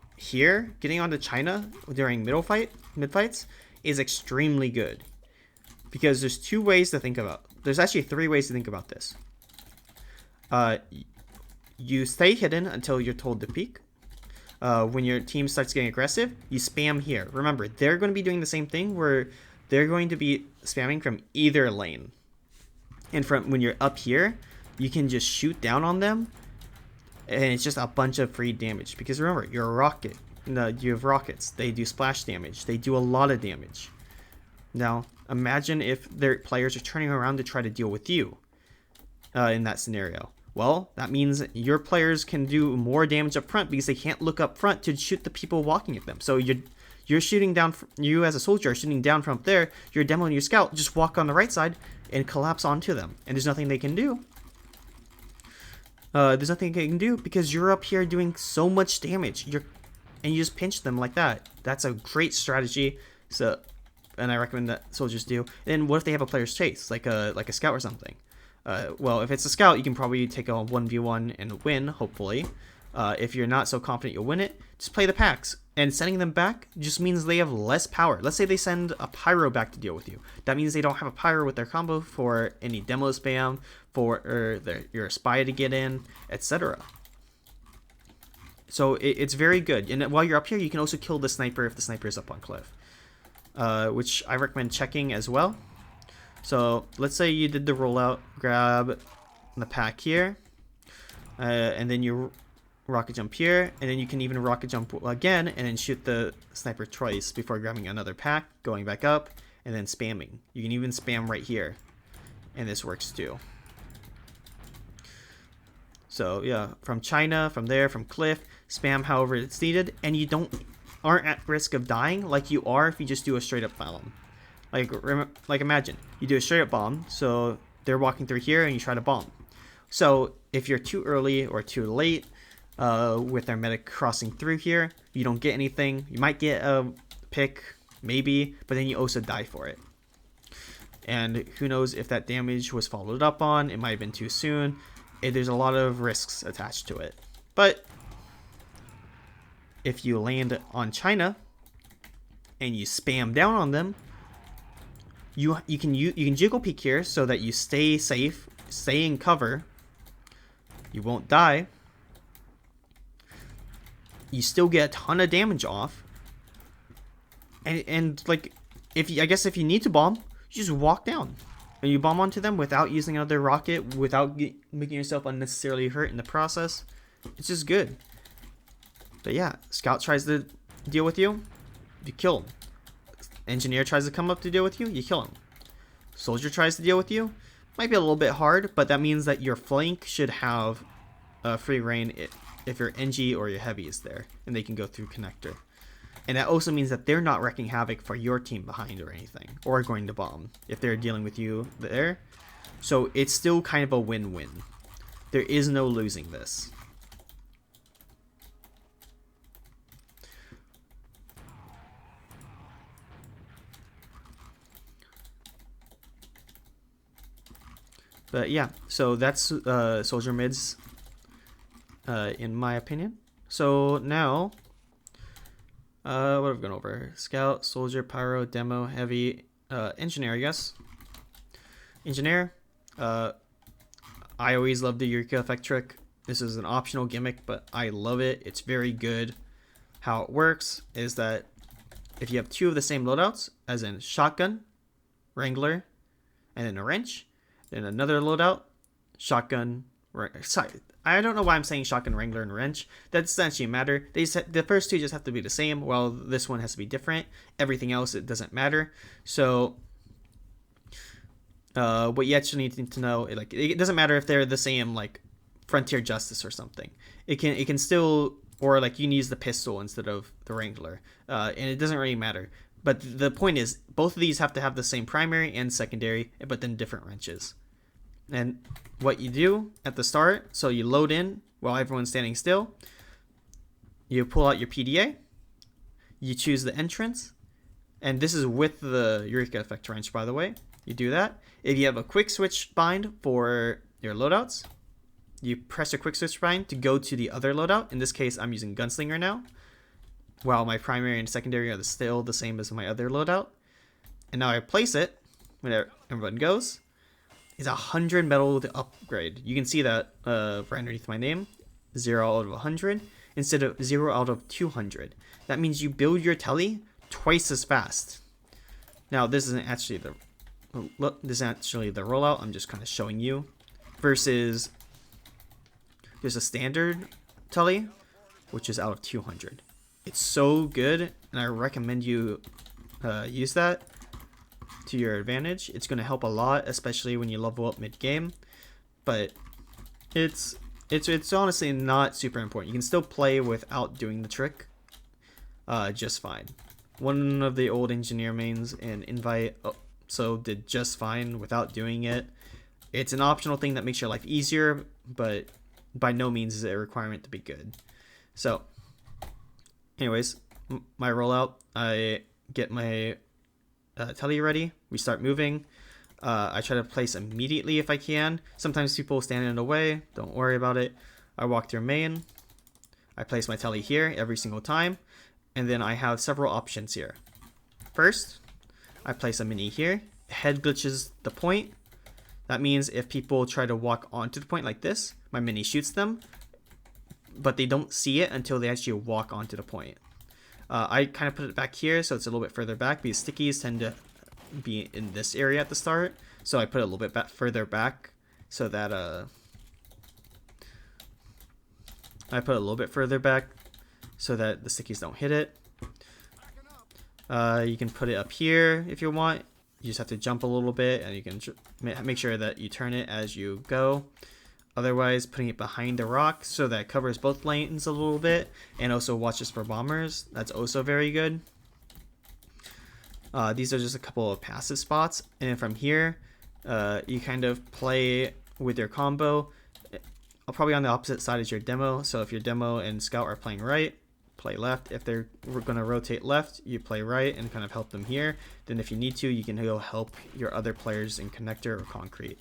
onto China during mid fights is extremely good. Because there's 2 ways to think about. There's actually 3 ways to think about this. You stay hidden until you're told to peek. When your team starts getting aggressive, you spam here. Remember, they're going to be doing the same thing where they're going to be spamming from either lane. And from when you're up here, you can just shoot down on them, and it's just a bunch of free damage. Because remember, you're a rocket. No, you have rockets. They do splash damage. They do a lot of damage. Now, imagine if their players are turning around to try to deal with you in that scenario. Well, that means your players can do more damage up front because they can't look up front to shoot the people walking at them. So you're shooting down. You as a soldier are shooting down from up there. Your demo and your scout just walk on the right side and collapse onto them, and there's nothing they can do. There's nothing they can do because you're up here doing so much damage. And you just pinch them like that. That's a great strategy. So, and I recommend that soldiers do. And what if they have a player's chase, like a scout or something? Well, if it's a scout, you can probably take a 1v1 and win, hopefully. If you're not so confident you'll win it, just play the packs. And sending them back just means they have less power. Let's say they send a pyro back to deal with you. That means they don't have a pyro with their combo for any demo spam, for your spy to get in, etc. So it's very good. And while you're up here, you can also kill the sniper if the sniper is up on cliff. Which I recommend checking as well. So let's say you did the rollout, grab the pack here, and then you rocket jump here, and then you can even rocket jump again and then shoot the sniper twice before grabbing another pack, going back up, and then spamming. You can even spam right here, and this works too. So yeah, from China, from there, from cliff, spam however it's needed, and you aren't at risk of dying like you are if you just do a straight up bomb. Like imagine you do a straight up bomb, so they're walking through here and you try to bomb. So if you're too early or too late with their medic crossing through here, you don't get anything. You might get a pick, maybe, but then you also die for it. And who knows if that damage was followed up on. It might have been too soon. There's a lot of risks attached to it. But if you land on China and you spam down on them, you can jiggle peek here so that you stay safe, stay in cover. You won't die. You still get a ton of damage off. And like, I guess if you need to bomb, you just walk down and you bomb onto them without using another rocket, without making yourself unnecessarily hurt in the process. It's just good. But yeah, scout tries to deal with you, you kill him. Engineer tries to come up to deal with you, you kill him. Soldier tries to deal with you, might be a little bit hard, but that means that your flank should have free reign if your engi or your heavy is there, and they can go through connector. And that also means that they're not wrecking havoc for your team behind or anything, or going to bomb if they're dealing with you there. So it's still kind of a win-win. There is no losing this. But yeah, so that's soldier mids, in my opinion. So now, what have we gone over? Scout, soldier, pyro, demo, heavy, engineer, I guess. Engineer, I always love the Eureka effect trick. This is an optional gimmick, but I love it. It's very good. How it works is that if you have two of the same loadouts, as in shotgun, wrangler, and then a wrench, then another loadout, shotgun, sorry, I don't know why I'm saying shotgun, wrangler, and wrench. That doesn't actually matter. The first two just have to be the same, while this one has to be different. Everything else, it doesn't matter. So what you actually need to know, like, it doesn't matter if they're the same, like Frontier Justice or something. It can still, or like you can use the pistol instead of the wrangler, and it doesn't really matter. But the point is, both of these have to have the same primary and secondary, but then different wrenches. And what you do at the start, so you load in while everyone's standing still. You pull out your PDA. You choose the entrance. And this is with the Eureka effect wrench, by the way. You do that. If you have a quick switch bind for your loadouts, you press a quick switch bind to go to the other loadout. In this case, I'm using Gunslinger now, while my primary and secondary are still the same as my other loadout. And now I place it when everyone goes. It's 100 metal to upgrade. You can see that right underneath my name, 0 out of 100 instead of 0 out of 200. That means you build your telly twice as fast. Now this isn't actually the rollout. I'm just kind of showing you. Versus there's a standard telly, which is out of 200. It's so good, and I recommend you use that to your advantage. It's going to help a lot, especially when you level up mid-game. But it's honestly not super important. You can still play without doing the trick just fine. One of the old engineer mains in Invite so did just fine without doing it. It's an optional thing that makes your life easier, but by no means is it a requirement to be good. So anyways, my rollout, I get my telly ready. We start moving. I try to place immediately if I can. Sometimes people stand in the way. Don't worry about it. I walk through main. I place my telly here every single time. And then I have several options here. First, I place a mini here. Head glitches the point. That means if people try to walk onto the point like this, my mini shoots them. But they don't see it until they actually walk onto the point. I kind of put it back here so it's a little bit further back because stickies tend to be in this area at the start. So I put it a little bit further back so that the stickies don't hit it. You can put it up here if you want. You just have to jump a little bit, and you can make sure that you turn it as you go. Otherwise, putting it behind the rock so that it covers both lanes a little bit and also watches for bombers. That's also very good. These are just a couple of passive spots. And then from here, you kind of play with your combo. Probably on the opposite side as your demo. So if your demo and scout are playing right, play left. If they're going to rotate left, you play right and kind of help them here. Then if you need to, you can go help your other players in connector or concrete.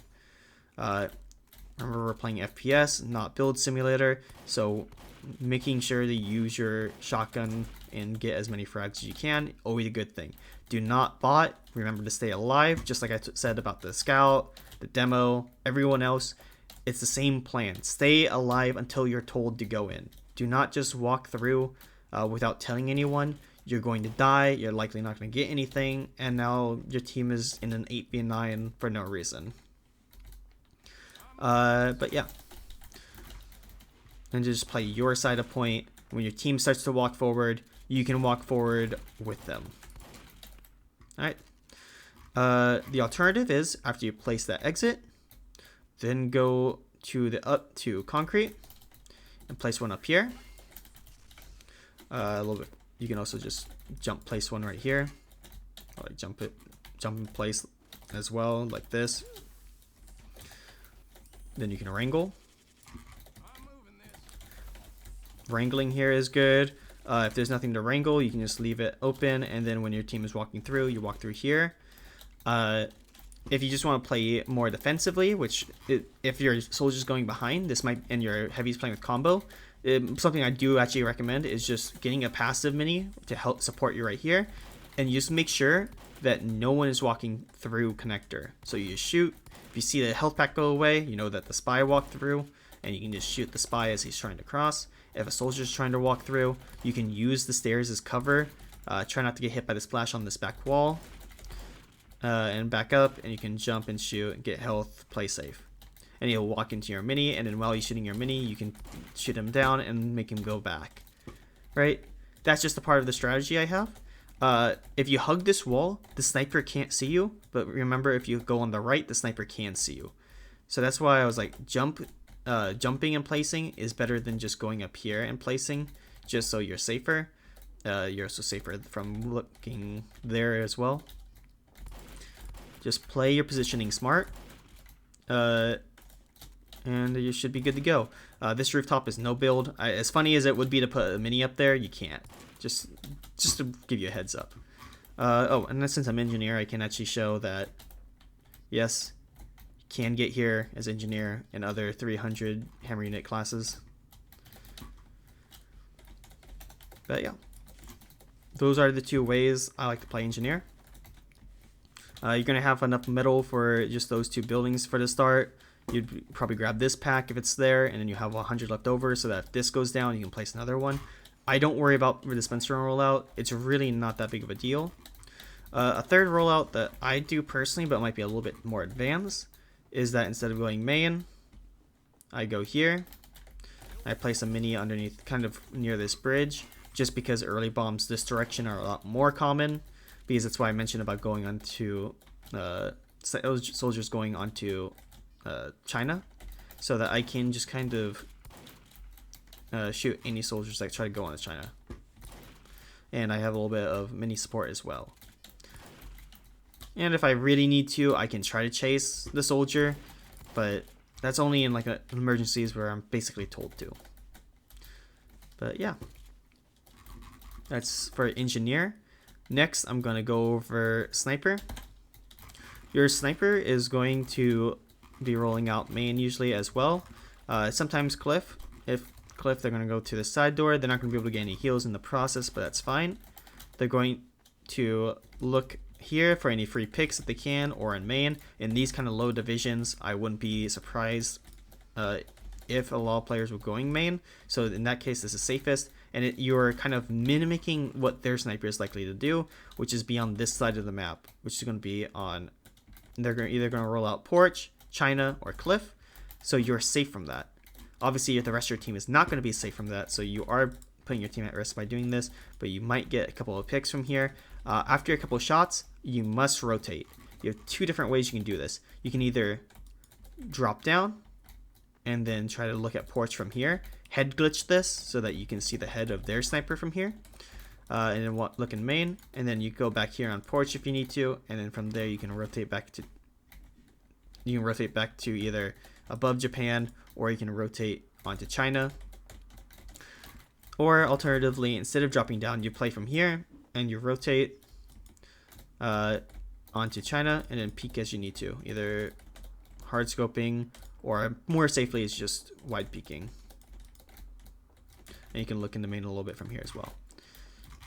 Remember, we're playing FPS, not build simulator, so making sure to use your shotgun and get as many frags as you can, always a good thing. Do not bot. Remember to stay alive, just like I said about the scout, the demo, everyone else. It's the same plan. Stay alive until you're told to go in. Do not just walk through without telling anyone. you're going to die, you're likely not going to get anything, and now your team is in an 8v9 for no reason. But yeah. And just play your side of point. When your team starts to walk forward, you can walk forward with them. Alright. The alternative is, after you place that exit, then go to concrete and place one up here. A little bit. You can also just place one right here. Or like jump in place as well, like this. Then you can wrangle. Wrangling here is good. If there's nothing to wrangle, you can just leave it open, and then when your team is walking through, you walk through here. If you just want to play more defensively, if your soldier's going behind, this might, and your heavy's playing with combo, something I do actually recommend is just getting a passive mini to help support you right here, and you just make sure that no one is walking through connector. So you just shoot. If you see the health pack go away, you know that the spy walked through, and you can just shoot the spy as he's trying to cross. If a soldier's trying to walk through, you can use the stairs as cover. Try not to get hit by the splash on this back wall. And back up, and you can jump and shoot and get health, play safe. And he'll walk into your mini, and then while he's shooting your mini, you can shoot him down and make him go back. Right? That's just a part of the strategy I have. If you hug this wall, the sniper can't see you, but remember, if you go on the right, the sniper can see you. So that's why I was like, jumping and placing is better than just going up here and placing, just so you're safer. You're also safer from looking there as well. Just play your positioning smart, and you should be good to go. This rooftop is no build. As funny as it would be to put a mini up there, you can't. Just to give you a heads up. Oh, and then since I'm engineer, I can actually show that, yes, you can get here as engineer in other 300 hammer unit classes. But yeah, those are the two ways I like to play engineer. You're going to have enough metal for just those two buildings for the start. You'd probably grab this pack if it's there, and then you have 100 left over, so that if this goes down, you can place another one. I don't worry about the dispenser rollout. It's really not that big of a deal. A third rollout that I do personally, but might be a little bit more advanced, is that instead of going main, I go here. I place a mini underneath, kind of near this bridge, just because early bombs this direction are a lot more common. Because that's why I mentioned about going onto soldiers going onto China, so that I can just kind of shoot any soldiers that try to go onto China. And I have a little bit of mini support as well. And if I really need to, I can try to chase the soldier, but that's only in like emergencies where I'm basically told to. But yeah, that's for engineer. Next, I'm going to go over sniper. Your sniper is going to be rolling out main usually as well. Sometimes cliff. If cliff, they're going to go to the side door. They're not going to be able to get any heals in the process, but that's fine. They're going to look here for any free picks that they can, or in main. In these kind of low divisions, I wouldn't be surprised if a lot of players were going main. So in that case, this is safest. And you're kind of mimicking what their sniper is likely to do, which is be on this side of the map, which is going to be on, they're either going to roll out porch, China, or cliff, so you're safe from that. Obviously, if the rest of your team is not going to be safe from that, so you are putting your team at risk by doing this, but you might get a couple of picks from here. After a couple of shots, you must rotate. You have two different ways you can do this. You can either drop down and then try to look at porch from here, head glitch this so that you can see the head of their sniper from here, and then look in main, and then you go back here on porch if you need to, and then from there you can rotate back to either above Japan, or you can rotate onto China. Or alternatively, instead of dropping down, you play from here and you rotate onto China and then peek as you need to, either hard scoping, or more safely it's just wide peeking. And you can look in the main a little bit from here as well.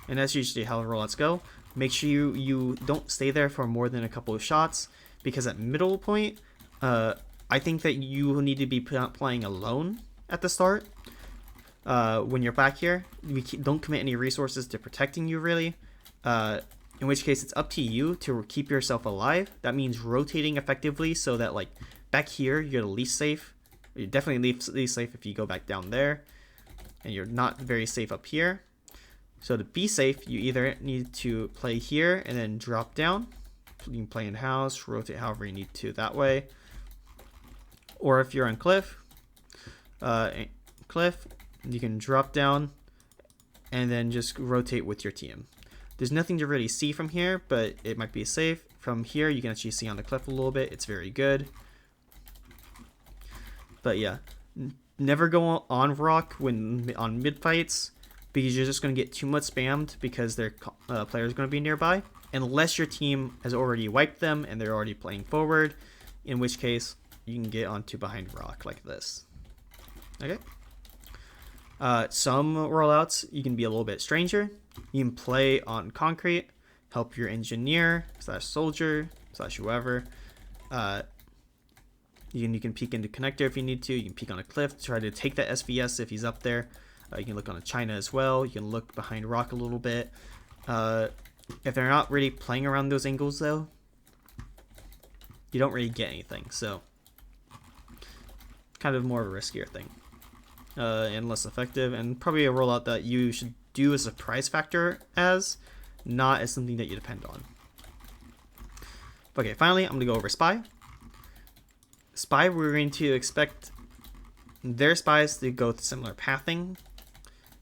And that's usually how rollouts go. Make sure you don't stay there for more than a couple of shots, because at middle point, I think that you will need to be playing alone at the start. when you're back here, don't commit any resources to protecting you really. In which case it's up to you to keep yourself alive. That means rotating effectively so that like back here you're the least safe. You're definitely least safe if you go back down there, and you're not very safe up here. So to be safe, you either need to play here and then drop down. You can play in house, rotate however you need to that way. Or if you're on cliff, you can drop down and then just rotate with your team. There's nothing to really see from here, but it might be safe. From here, you can actually see on the cliff a little bit. It's very good. But yeah, never go on rock when on mid fights, because you're just going to get too much spammed because their players going to be nearby, unless your team has already wiped them and they're already playing forward, in which case you can get onto behind rock like this. Okay. Some rollouts you can be a little bit stranger. You can play on concrete, help your engineer / soldier / whoever. You can peek into connector if you need to. You can peek on a cliff, try to take that SVS if he's up there. You can look on a China as well. You can look behind rock a little bit. If they're not really playing around those angles though, you don't really get anything. So kind of more of a riskier thing. And less effective, and probably a rollout that you should do a surprise factor as, not as something that you depend on. Okay, finally, I'm going to go over spy. Spy, we're going to expect their spies to go with similar pathing.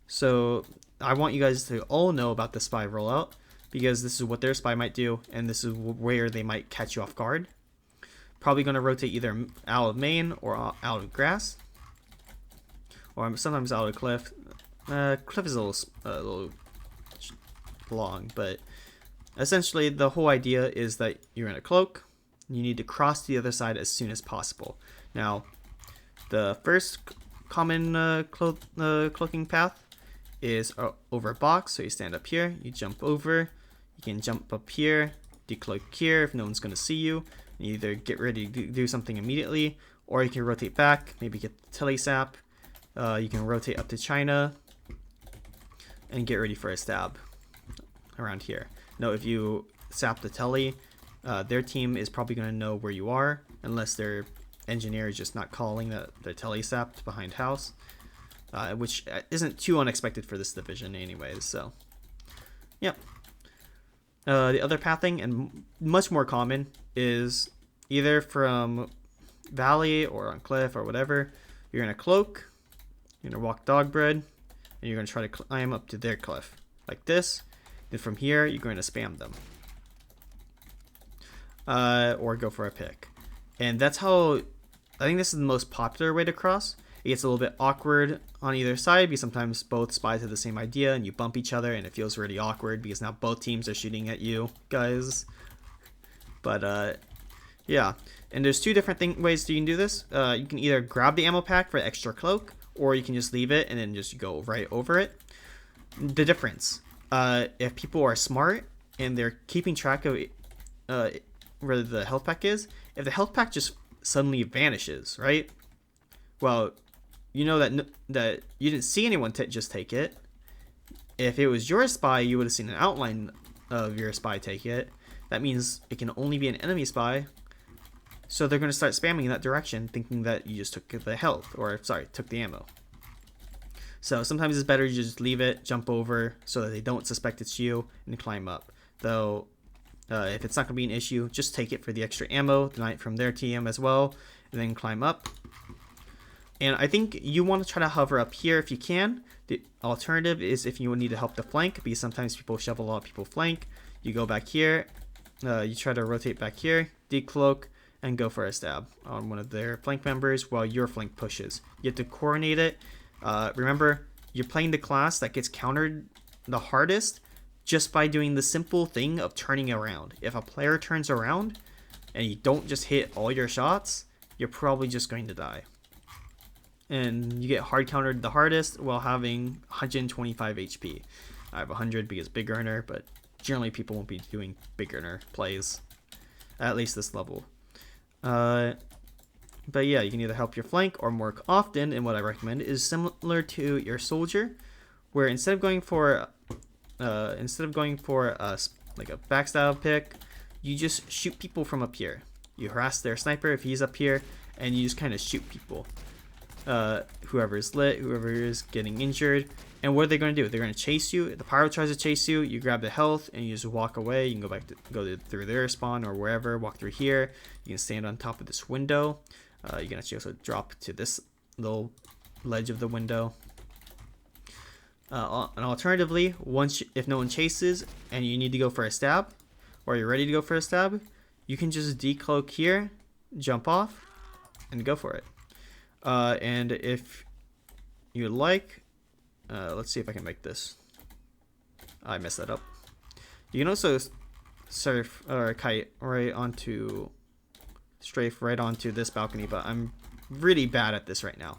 So I want you guys to all know about the spy rollout, because this is what their spy might do, and this is where they might catch you off guard. Probably going to rotate either out of main or out of grass, or sometimes out of cliff. Cliff is a little long, but essentially the whole idea is that you're in a cloak. You need to cross to the other side as soon as possible. Now, the first common cloaking path is over a box. So you stand up here, you jump over, you can jump up here, decloak here if no one's going to see you. You either get ready to do something immediately, or you can rotate back, maybe get the telesap. You can rotate up to China and get ready for a stab around here. Now, if you sap the tele, their team is probably going to know where you are, unless their engineer is just not calling that they're telesapped behind house, which isn't too unexpected for this division anyways. So, yeah. The other pathing, and much more common, is either from valley or on cliff or whatever. You're in a cloak. You're going to walk dog bread, and you're going to try to climb up to their cliff like this. Then from here, you're going to spam them. Or go for a pick. And that's how, I think this is the most popular way to cross. It gets a little bit awkward on either side because sometimes both spies have the same idea and you bump each other and it feels really awkward because now both teams are shooting at you guys. But yeah, and there's two different ways that you can do this. You can either grab the ammo pack for extra cloak, or you can just leave it and then just go right over it. The difference, if people are smart and they're keeping track of where the health pack is, if the health pack just suddenly vanishes, right? Well, you know that you didn't see anyone just take it. If it was your spy, you would have seen an outline of your spy take it. That means it can only be an enemy spy. So they're going to start spamming in that direction, thinking that you just took the health, or sorry, took the ammo. So sometimes it's better you just leave it, jump over, so that they don't suspect it's you, and climb up. Though, if it's not going to be an issue, just take it for the extra ammo, deny it from their TM as well, and then climb up. And I think you want to try to hover up here if you can. The alternative is if you need to help the flank, because sometimes people shove a lot of people flank. You go back here, you try to rotate back here, decloak, and go for a stab on one of their flank members while your flank pushes. You have to coordinate it. Remember, you're playing the class that gets countered the hardest just by doing the simple thing of turning around. If a player turns around and you don't just hit all your shots, you're probably just going to die. And you get hard countered the hardest while having 125 HP. I have 100 because big earner, but generally people won't be doing big earner plays, at least this level. But But yeah, you can either help your flank, or more often, and what I recommend is similar to your soldier, where instead of going for like a backstab pick, you just shoot people from up here. You harass their sniper if he's up here, and you just kind of shoot people. Whoever is lit, whoever is getting injured. And what are they going to do? They're going to chase you. The pyro tries to chase you. You grab the health and you just walk away. You can through their spawn or wherever. Walk through here. You can stand on top of this window. You can actually also drop to this little ledge of the window. And alternatively, if no one chases and you need to go for a stab, or you're ready to go for a stab, you can just decloak here, jump off, and go for it. And if you like, let's see if I can make this. I messed that up. You can also surf or kite strafe right onto this balcony, but I'm really bad at this right now.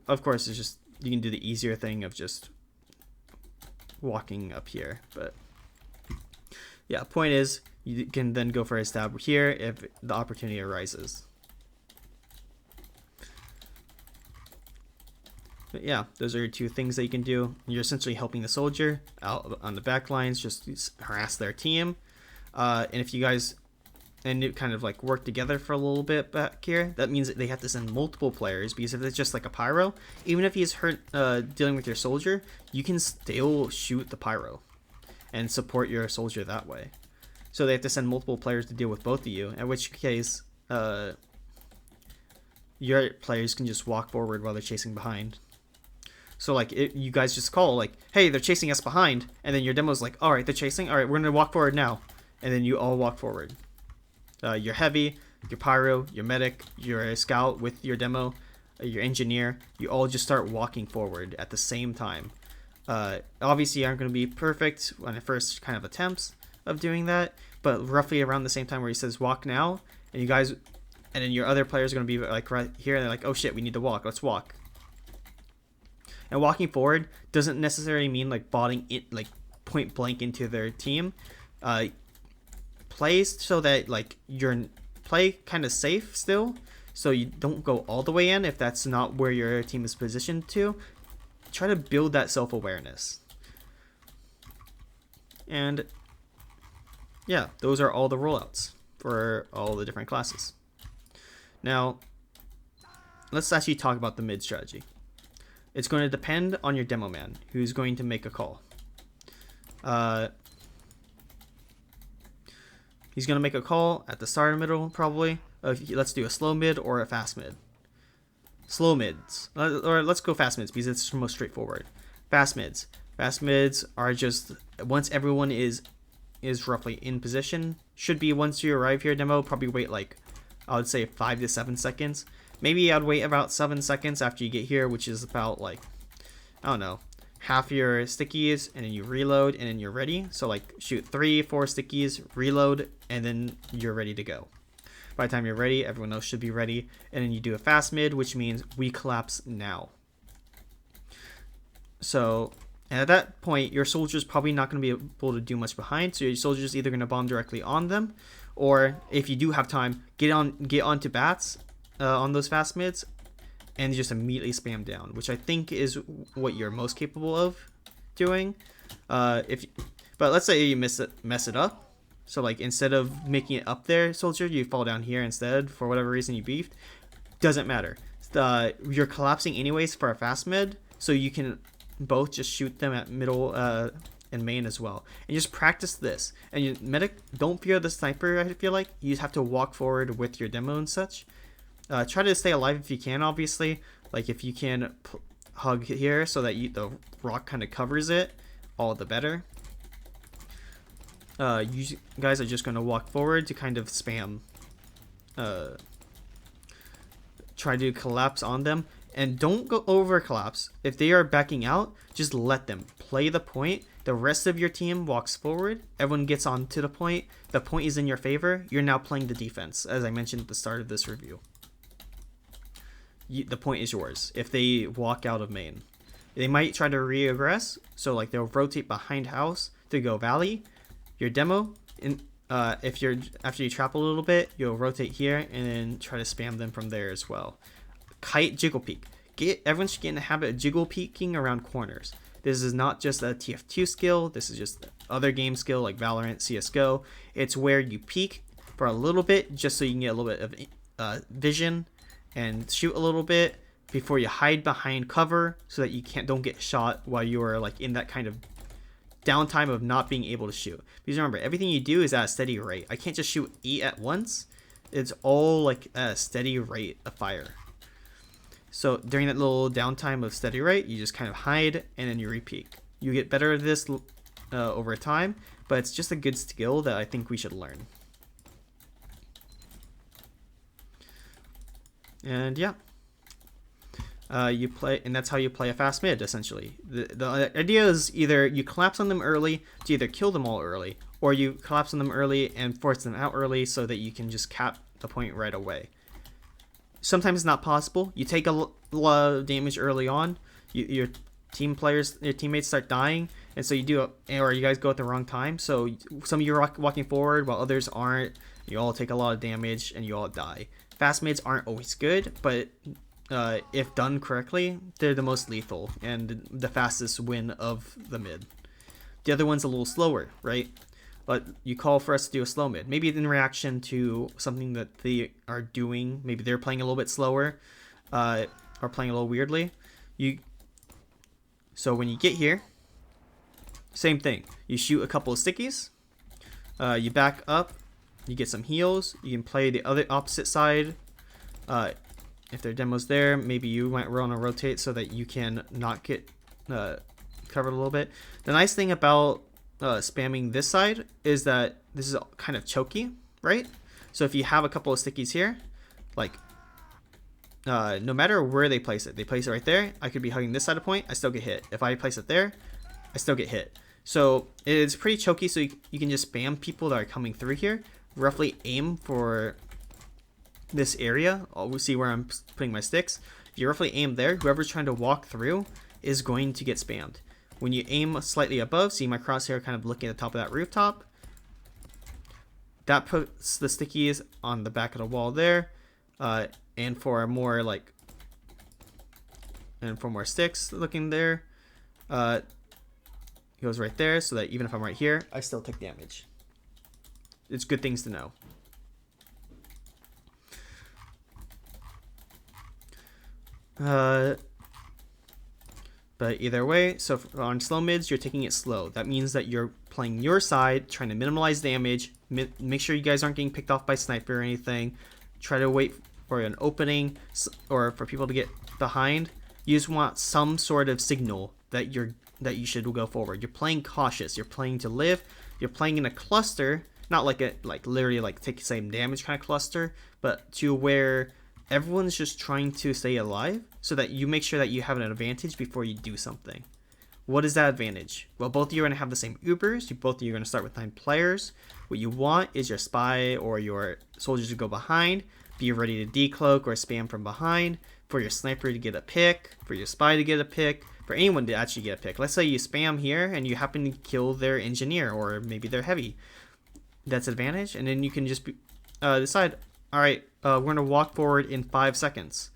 Of course, it's just, you can do the easier thing of just walking up here, but yeah, point is you can then go for a stab here if the opportunity arises. But yeah, those are your two things that you can do. You're essentially helping the soldier out on the back lines, just harass their team. And if you guys it kind of like work together for a little bit back here, that means that they have to send multiple players, because if it's just like a pyro, even if he's hurt dealing with your soldier, you can still shoot the pyro and support your soldier that way. So they have to send multiple players to deal with both of you, in which case your players can just walk forward while they're chasing behind. So like you guys just call like, hey, they're chasing us behind, and then your demo's like, all right, they're chasing, all right, we're gonna walk forward now, and then you all walk forward. Your heavy, your pyro, your medic, your scout with your demo, your engineer, you all just start walking forward at the same time. Obviously you aren't going to be perfect on the first kind of attempts of doing that, but roughly around the same time where he says walk now, and you guys, and then your other players are going to be like right here, and they're like, oh shit, we need to walk, let's walk. And walking forward doesn't necessarily mean like botting it like point blank into their team. Play so that like you're kind of safe still, so you don't go all the way in if that's not where your team is positioned to. Try to build that self-awareness. And yeah, those are all the rollouts for all the different classes. Now let's actually talk about the mid strategy. It's going to depend on your demo man who's going to make a call. He's going to make a call at the start or middle, probably. Let's do a slow mid or a fast mid. Slow mids. Or let's go fast mids because it's most straightforward. Fast mids. Fast mids are just once everyone is roughly in position. Should be once you arrive here, demo, probably wait like, I would say 5 to 7 seconds. Maybe I'd wait about 7 seconds after you get here, which is about like, I don't know, half your stickies, and then you reload, and then you're ready. So like shoot 3-4 stickies, reload, and then you're ready to go. By the time you're ready, everyone else should be ready, and then you do a fast mid, which means we collapse now. So, and at that point, your soldier's probably not going to be able to do much behind, so your soldier's either going to bomb directly on them, or if you do have time, get onto bats on those fast mids, and just immediately spam down, which I think is what you're most capable of doing. But let's say you mess it up. So like instead of making it up there, soldier, you fall down here instead for whatever reason you beefed. Doesn't matter. You're collapsing anyways for a fast mid, so you can both just shoot them at middle and main as well. And just practice this. And your medic, don't fear the sniper. I feel like you just have to walk forward with your demo and such. Try to stay alive if you can, obviously. Like if you can hug here so that the rock kind of covers it, all the better. You guys are just going to walk forward to kind of spam. Try to collapse on them. And don't go over collapse. If they are backing out, just let them. Play the point. The rest of your team walks forward. Everyone gets onto the point. The point is in your favor. You're now playing the defense, as I mentioned at the start of this review. The point is yours if they walk out of main. They might try to re-aggress, so like they'll rotate behind house to go valley. Your demo if you're after you trap a little bit, you'll rotate here and then try to spam them from there as well. Kite jiggle peek. Everyone should get in the habit of jiggle peeking around corners. This is not just a TF2 skill. This is just other game skill like Valorant, CS:GO. It's where you peek for a little bit just so you can get a little bit of vision and shoot a little bit before you hide behind cover so that you don't get shot while you are like in that kind of downtime of not being able to shoot. Because remember, everything you do is at a steady rate. I can't just shoot 8 at once. It's all like at a steady rate of fire. So during that little downtime of steady rate, you just kind of hide and then you repeat. You get better at this over time, but it's just a good skill that I think we should learn. And yeah, you play, and that's how you play a fast mid essentially. The idea is either you collapse on them early to either kill them all early, or you collapse on them early and force them out early so that you can just cap the point right away. Sometimes it's not possible. You take a lot of damage early on. Your teammates start dying, and so you do, or you guys go at the wrong time. So some of you are walking forward while others aren't. You all take a lot of damage and you all die. Fast mids aren't always good, but if done correctly, they're the most lethal and the fastest win of the mid. The other one's a little slower, right? But you call for us to do a slow mid. Maybe in reaction to something that they are doing. Maybe they're playing a little bit slower or playing a little weirdly. So when you get here, same thing. You shoot a couple of stickies. You back up. You get some heals. You can play the other opposite side. If there are demos there, maybe you might want to rotate so that you can not get covered a little bit. The nice thing about spamming this side is that this is kind of choky, right? So if you have a couple of stickies here, like no matter where they place it right there, I could be hugging this side of point, I still get hit. If I place it there, I still get hit. So it's pretty choky, so you can just spam people that are coming through here, roughly aim for this area. We'll see where I'm putting my sticks. If you roughly aim there, whoever's trying to walk through is going to get spammed. When you aim slightly above, see my crosshair kind of looking at the top of that rooftop, that puts the stickies on the back of the wall there, and for more sticks looking there, goes right there, so that even if I'm right here, I still take damage. It's good things to know. But either way, so on slow mids, you're taking it slow. That means that you're playing your side, trying to minimize damage, make sure you guys aren't getting picked off by sniper or anything. Try to wait for an opening or for people to get behind. You just want some sort of signal that you should go forward. You're playing cautious. You're playing to live. You're playing in a cluster, not like literally take the same damage kind of cluster, but to where everyone's just trying to stay alive so that you make sure that you have an advantage before you do something. What is that advantage? Well, both of you are going to have the same Ubers. Both of you are going to start with 9 players. What you want is your spy or your soldiers to go behind, be ready to decloak or spam from behind, for your sniper to get a pick, for your spy to get a pick, for anyone to actually get a pick. Let's say you spam here and you happen to kill their engineer or maybe their heavy. That's advantage, and then you can just decide, all right, we're going to walk forward in 5 seconds.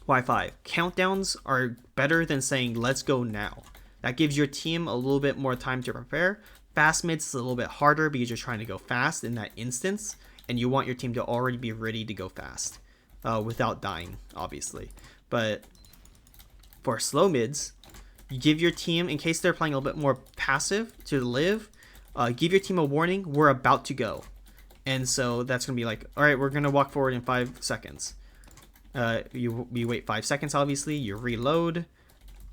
Why 5? Countdowns are better than saying, let's go now. That gives your team a little bit more time to prepare. Fast mids is a little bit harder because you're trying to go fast in that instance, and you want your team to already be ready to go fast without dying, obviously. But for slow mids, you give your team, in case they're playing a little bit more passive to live, give your team a warning, we're about to go. And so that's going to be like, all right, we're going to walk forward in 5 seconds. You wait 5 seconds, obviously. You reload.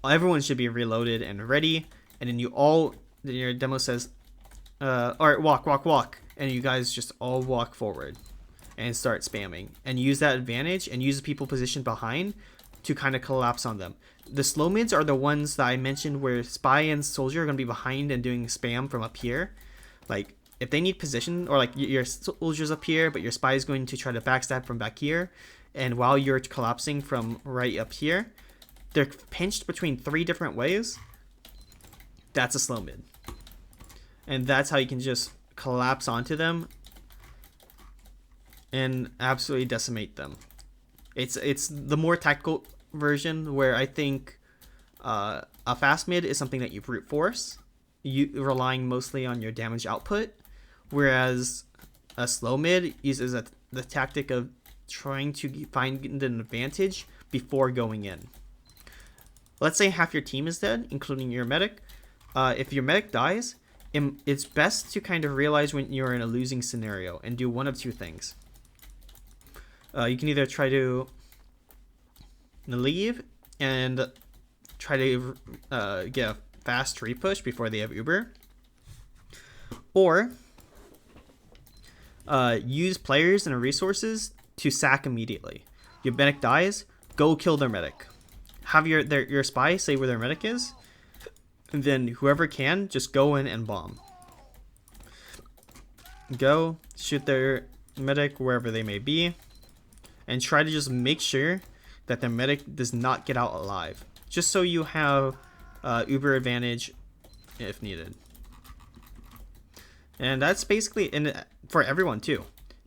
Everyone should be reloaded and ready. And then your demo says, all right, walk. And you guys just all walk forward and start spamming. And use that advantage and use the people positioned behind to kind of collapse on them. The slow mids are the ones that I mentioned where spy and soldier are going to be behind and doing spam from up here. Like, if they need position, or your soldier's up here, but your spy is going to try to backstab from back here, and while you're collapsing from right up here, they're pinched between 3 different ways, that's a slow mid. And that's how you can just collapse onto them and absolutely decimate them. It's the more tactical version where I think a fast mid is something that you brute force, you relying mostly on your damage output, whereas a slow mid uses the tactic of trying to find an advantage before going in. Let's say half your team is dead, including your medic. If your medic dies, it's best to kind of realize when you're in a losing scenario and do one of two things. You can either try to leave and try to get a fast repush before they have Uber, or use players and resources to sack immediately. Your medic dies, go kill their medic. Have your spy say where their medic is, and then whoever can just go in and bomb. Go shoot their medic wherever they may be, and try to just make sure that their medic does not get out alive, just so you have Uber advantage if needed. And that's basically for everyone too.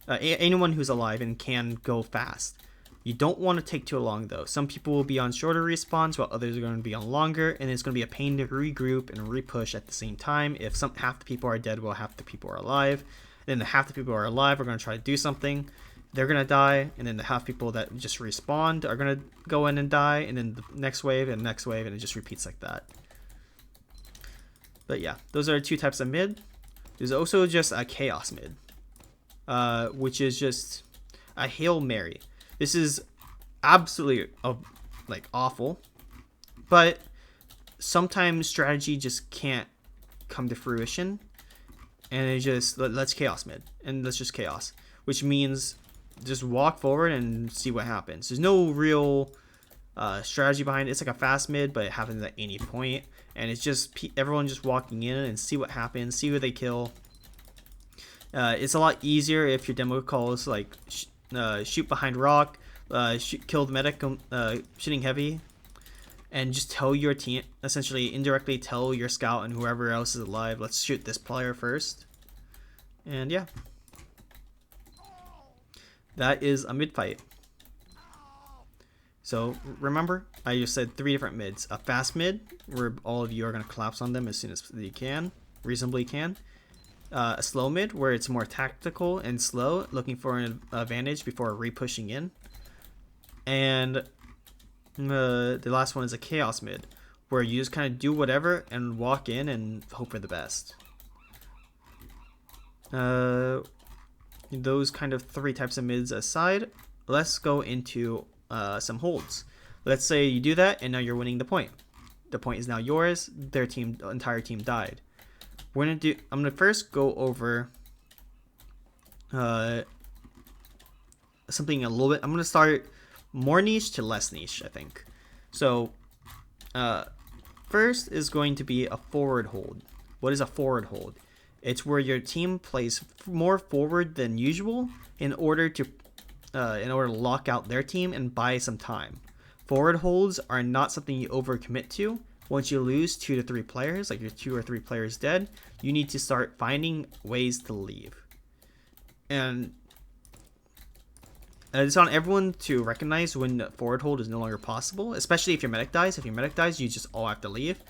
Anyone who's alive and can go fast. You don't want to take too long though. Some people will be on shorter respawns while others are going to be on longer, and it's going to be a pain to regroup and repush at the same time. If half the people are dead while half the people are alive, then half the people are alive are going to try to do something. They're going to die, and then the half people that just respawned are going to go in and die, and then the next wave and next wave, and it just repeats like that. But yeah, those are two types of mid. There's also just a chaos mid, which is just a Hail Mary. This is absolutely awful, but sometimes strategy just can't come to fruition, and it just let's chaos mid, and let's just chaos, which means just walk forward and see what happens. There's no real strategy behind it. It's like a fast mid, but it happens at any point, and it's just everyone just walking in and see what happens, see who they kill. It's a lot easier if your demo calls like shoot behind rock, kill the medic, shooting heavy, and just tell your team, essentially indirectly tell your scout and whoever else is alive, let's shoot this player first. And yeah, that is a mid fight. So remember, I just said 3 different mids. A fast mid, where all of you are going to collapse on them as soon as you can, reasonably can. A slow mid, where it's more tactical and slow, looking for an advantage before re-pushing in. And the last one is a chaos mid, where you just kind of do whatever and walk in and hope for the best. Those kind of 3 types of mids aside, let's go into some holds. Let's say you do that and now you're winning the point. The point is now yours. Their entire team died. I'm gonna first go over something a little bit. I'm gonna start more niche to less niche, I think. So first is going to be a forward hold. What is a forward hold? It's where your team plays more forward than usual in order to lock out their team and buy some time. Forward holds are not something you overcommit to. Once you lose 2 to 3 players, like you're 2 or 3 players dead, you need to start finding ways to leave. And it's on everyone to recognize when forward hold is no longer possible, especially if your medic dies. If your medic dies, you just all have to leave,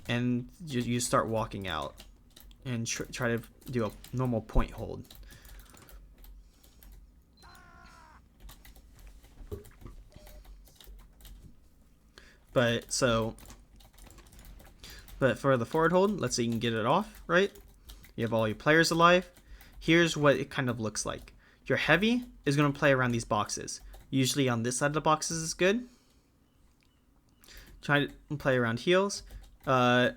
and you start walking out and try to do a normal point hold. But for the forward hold, let's say you can get it off, right? You have all your players alive. Here's what it kind of looks like. Your heavy is going to play around these boxes. Usually on this side of the boxes is good. Try to play around heals. You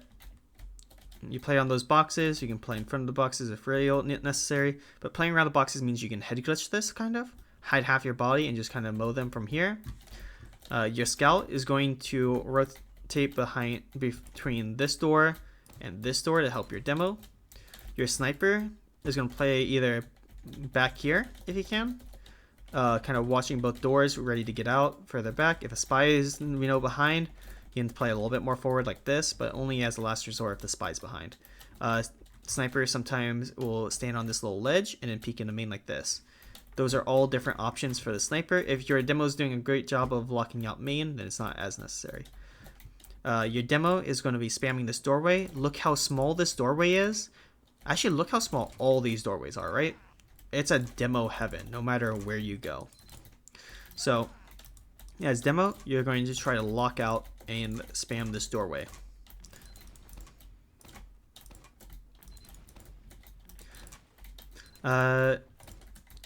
play on those boxes. You can play in front of the boxes if really necessary. But playing around the boxes means you can head glitch this, kind of. Hide half your body and just kind of mow them from here. Your scout is going to rotate between this door and this door to help your demo. Your sniper is going to play either back here if you can, kind of watching both doors, ready to get out further back. If a spy is behind, you can play a little bit more forward like this, but only as a last resort if the spy's behind. sniper sometimes will stand on this little ledge and then peek in the main like this. Those are all different options for the sniper. If your demo is doing a great job of locking out main, then it's not as necessary. Your demo is going to be spamming this doorway. Look how small this doorway is. Actually, look how small all these doorways are, right? It's a demo heaven, no matter where you go. So, as demo, you're going to try to lock out and spam this doorway. And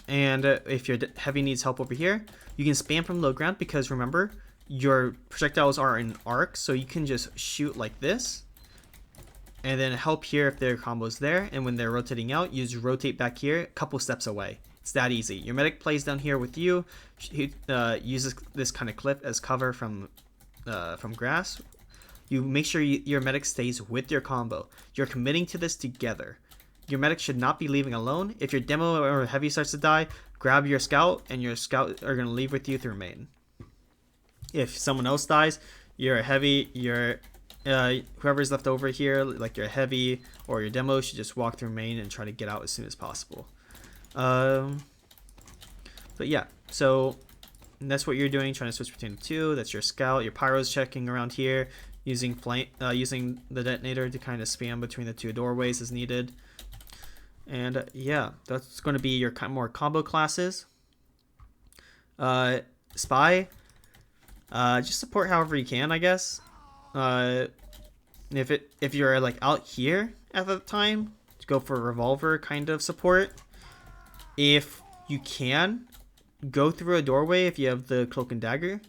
if your heavy needs help over here, you can spam from low ground, because remember, your projectiles are in arcs, so you can just shoot like this and then help here if their combo's there, and when they're rotating out, you just rotate back here a couple steps away. It's that easy. Your medic plays down here with you. He uses this kind of cliff as cover from grass. You make sure your medic stays with your combo. You're committing to this together. Your medic should not be leaving alone. If your demo or heavy starts to die, grab your scout, and your scout are going to leave with you through main. If someone else dies, you're a heavy, whoever's left over here, like your heavy or your demo, should just walk through main and try to get out as soon as possible. But yeah, so that's what you're doing, trying to switch between the two. That's your scout. Your pyro's checking around here, using the detonator to kind of spam between the two doorways as needed. And yeah, that's going to be your more combo classes. Spy, just support however you can, I guess. If you're like out here at the time, go for revolver kind of support. If you can, go through a doorway if you have the cloak and dagger,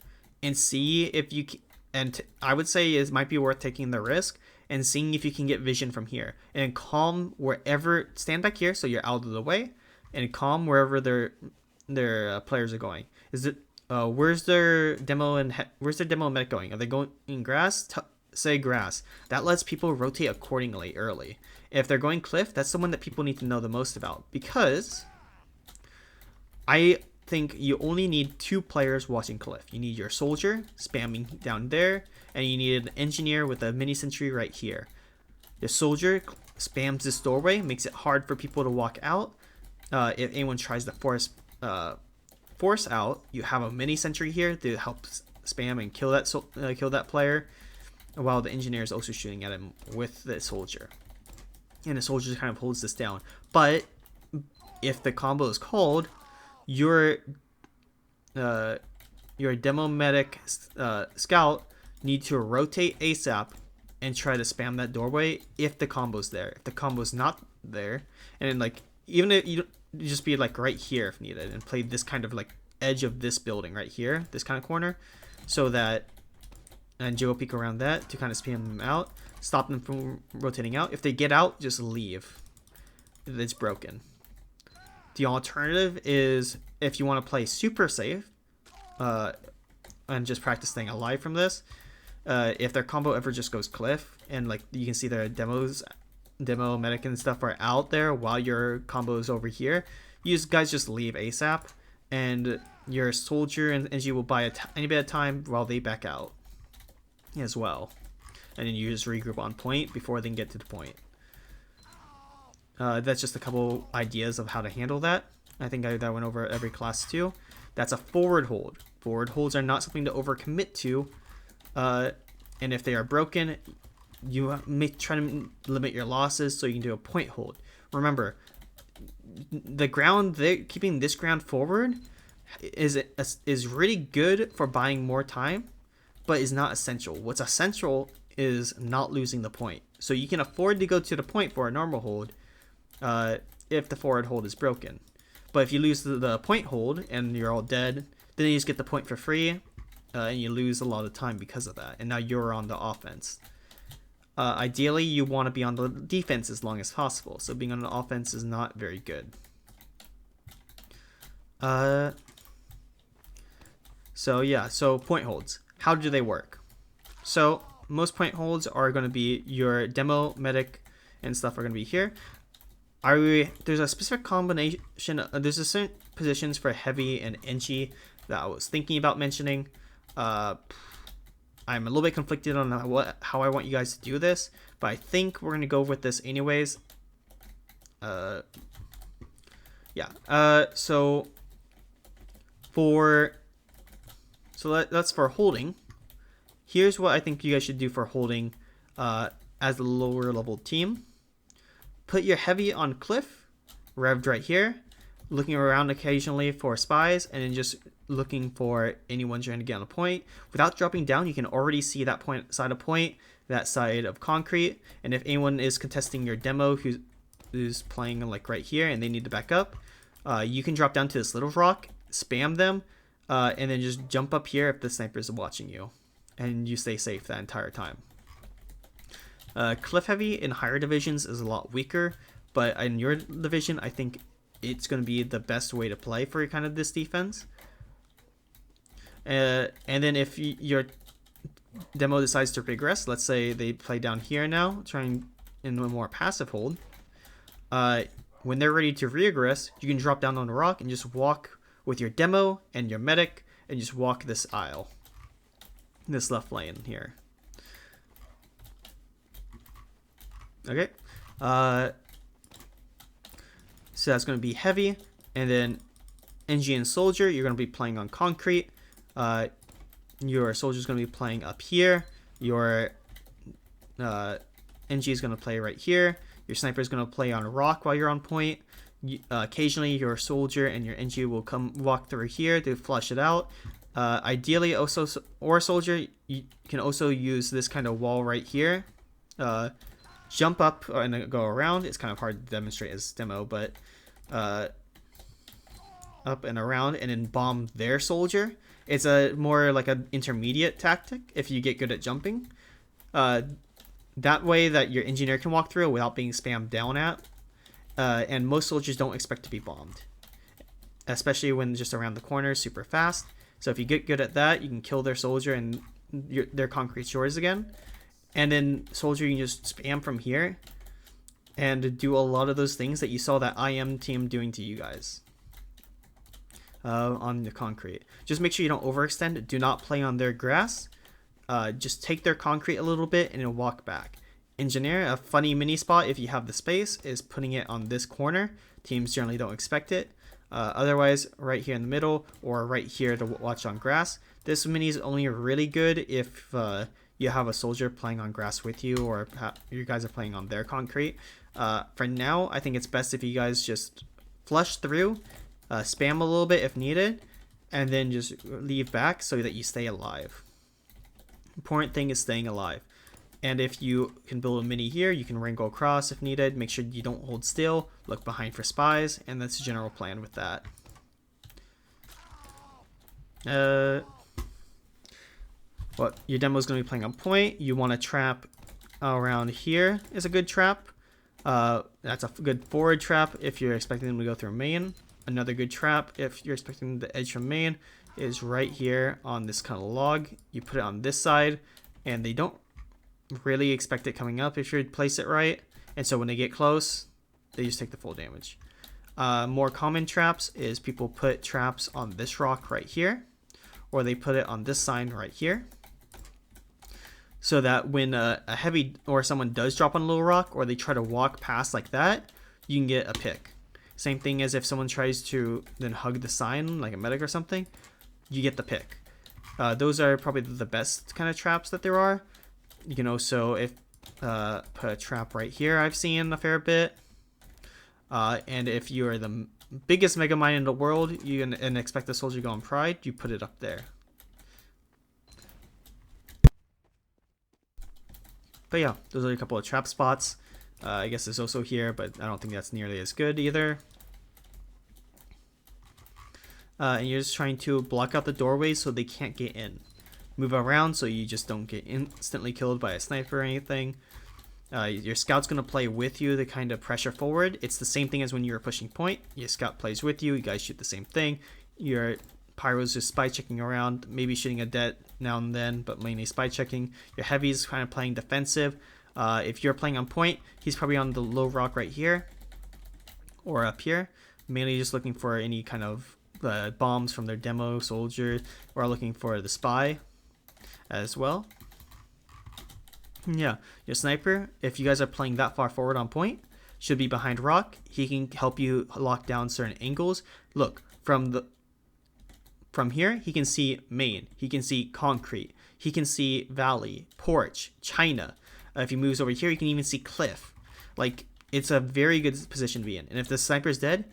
and see if you can. And I would say it might be worth taking the risk and seeing if you can get vision from here, and calm wherever. Stand back here so you're out of the way, and calm wherever their players are going. Is it where's their demo and medic going? Are they going in grass? Say grass. That lets people rotate accordingly early. If they're going cliff, that's the one that people need to know the most about, because I think you only need 2 players watching cliff. You need your soldier spamming down there, and you need an engineer with a mini sentry right here. The soldier spams this doorway, makes it hard for people to walk out. If anyone tries to force out, you have a mini sentry here to help spam and kill that player, while the engineer is also shooting at him with the soldier. And the soldier kind of holds this down. But if the combo is called, your demo medic scout need to rotate ASAP and try to spam that doorway if the combo's there. If the combo's not there, and like even if you just be like right here if needed, and play this kind of like edge of this building right here, this kind of corner, so that, and Joe will peek around that to kind of spam them out, stop them from rotating out. If they get out, just leave. It's broken. The alternative is, if you want to play super safe and just practice staying alive from this, if their combo ever just goes cliff, and like you can see their demo medic and stuff are out there while your combo is over here, you guys just leave ASAP, and your soldier and engi will buy a tiny bit of time while they back out as well, and then you just regroup on point before they can get to the point. That's just a couple ideas of how to handle that. I think that went over every class too. That's a forward hold. Forward holds are not something to overcommit to, and if they are broken, you try to limit your losses so you can do a point hold. Remember, the ground, keeping this ground forward is really good for buying more time, but is not essential. What's essential is not losing the point. So you can afford to go to the point for a normal hold if the forward hold is broken. But if you lose the point hold and you're all dead, then you just get the point for free, and you lose a lot of time because of that. And now you're on the offense. Ideally, you want to be on the defense as long as possible. So being on the offense is not very good. So yeah, so point holds. How do they work? So most point holds are going to be your demo, medic, and stuff are going to be here. There's a specific combination. There's a certain positions for heavy and engi that I was thinking about mentioning. I'm a little bit conflicted on how I want you guys to do this, but I think we're going to go with this anyways. So that's for holding. Here's what I think you guys should do for holding as the lower level team. Put your heavy on cliff, revved right here, looking around occasionally for spies, and then just looking for anyone trying to get on a point. Without dropping down, you can already see that side of concrete, and if anyone is contesting your demo who's playing like right here and they need to back up, you can drop down to this little rock, spam them, and then just jump up here if the sniper is watching you, and you stay safe that entire time. Cliff heavy in higher divisions is a lot weaker, but in your division, I think it's going to be the best way to play for kind of this defense. And then if your demo decides to regress, let's say they play down here now, trying in a more passive hold. When they're ready to regress, you can drop down on the rock and just walk with your demo and your medic and just walk this aisle, this left lane here. Okay, so that's going to be heavy, and then engi and soldier, you're going to be playing on concrete. Your soldier is going to be playing up here. Your engi is going to play right here. Your sniper is going to play on a rock while you're on point. Occasionally, your soldier and your engi will come walk through here to flush it out. Ideally, also or soldier, you can also use this kind of wall right here. Jump up and go around. It's kind of hard to demonstrate as demo, but up and around, and then bomb their soldier. It's a more like an intermediate tactic if you get good at jumping. That way that your engineer can walk through without being spammed down at. And most soldiers don't expect to be bombed, especially when just around the corner super fast. So if you get good at that, you can kill their soldier and their concrete shores again. And then soldier, you can just spam from here and do a lot of those things that you saw that IM team doing to you guys on the concrete. Just make sure you don't overextend. Do not play on their grass. Just take their concrete a little bit and then walk back. Engineer, a funny mini spot if you have the space, is putting it on this corner. Teams generally don't expect it. Otherwise, right here in the middle or right here to watch on grass. This mini is only really good if you have a soldier playing on grass with you, or you guys are playing on their concrete. For now, I think it's best if you guys just flush through, spam a little bit if needed, and then just leave back so that you stay alive. Important thing is staying alive. And if you can build a mini here, you can wrangle across if needed. Make sure you don't hold still, look behind for spies, and that's the general plan with that. What your demo is going to be playing on point. You want to trap around here is a good trap. That's a good forward trap if you're expecting them to go through main. Another good trap if you're expecting the edge from main is right here on this kind of log. You put it on this side, and they don't really expect it coming up if you place it right. And so when they get close, they just take the full damage. More common traps is people put traps on this rock right here, or they put it on this sign right here, so that when a heavy or someone does drop on a little rock, or they try to walk past like that, you can get a pick. Same thing as if someone tries to then hug the sign like a medic or something, you get the pick. Those are probably the best kind of traps that there are. You can also put a trap right here. I've seen a fair bit. And if you are the biggest mega mine in the world, you can expect the soldier to go on pride, you put it up there. But yeah, those are a couple of trap spots. I guess there's also here, but I don't think that's nearly as good either. And you're just trying to block out the doorways so they can't get in. Move around so you just don't get instantly killed by a sniper or anything. Your scout's going to play with you to kind of pressure forward. It's the same thing as when you were pushing point. Your scout plays with you. You guys shoot the same thing. Your pyro's just spy checking around, maybe shooting a det now and then, but mainly spy checking. Your heavy's kind of playing defensive. If you're playing on point, he's probably on the low rock right here or up here, mainly just looking for any kind of bombs from their demo soldier, or looking for the spy as well. Yeah, your sniper, if you guys are playing that far forward on point, should be behind rock. He can help you lock down certain angles. Look, from here, he can see main. He can see concrete. He can see valley, porch, china. If he moves over here, you can even see cliff. Like, it's a very good position to be in. And if the sniper's dead,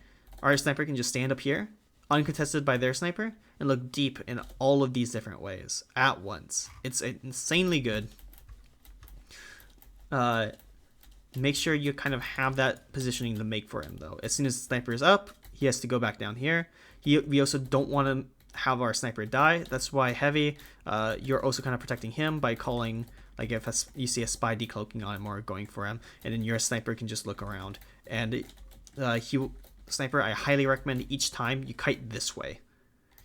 our sniper can just stand up here, uncontested by their sniper, and look deep in all of these different ways at once. It's insanely good. Make sure you kind of have that positioning to make for him, though. As soon as the sniper is up, he has to go back down here. We also don't want to have our sniper die. That's why heavy, you're also kind of protecting him by calling, like if you see a spy decloaking on him or going for him, and then your sniper can just look around. And sniper, I highly recommend each time you kite this way.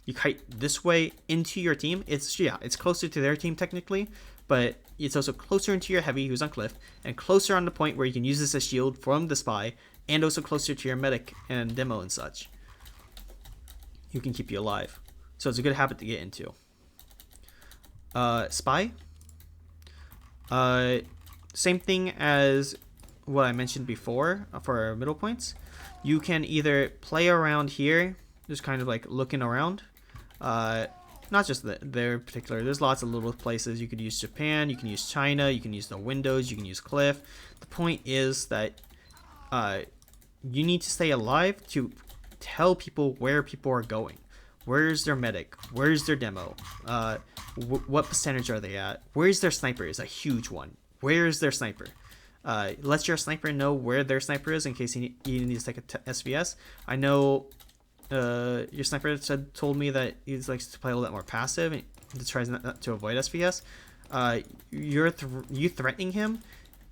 You kite this way into your team. It's closer to their team technically, but it's also closer into your heavy who's on cliff, and closer on the point where you can use this as shield from the spy, and also closer to your medic and demo and such, who can keep you alive. So it's a good habit to get into. Spy. Same thing as what I mentioned before for our middle points. You can either play around here, just kind of like looking around. Not just there particular. There's lots of little places. You could use Japan, you can use China, you can use the windows, you can use cliff. The point is that you need to stay alive to tell people where people are going. Where's their medic? Where's their demo? What percentage are they at? Where's their sniper is a huge one. Where's their sniper? Let your sniper know where their sniper is in case he needs to take a SVS. I know your sniper told me that he likes to play a little bit more passive and tries not to avoid SVS. You threatening him,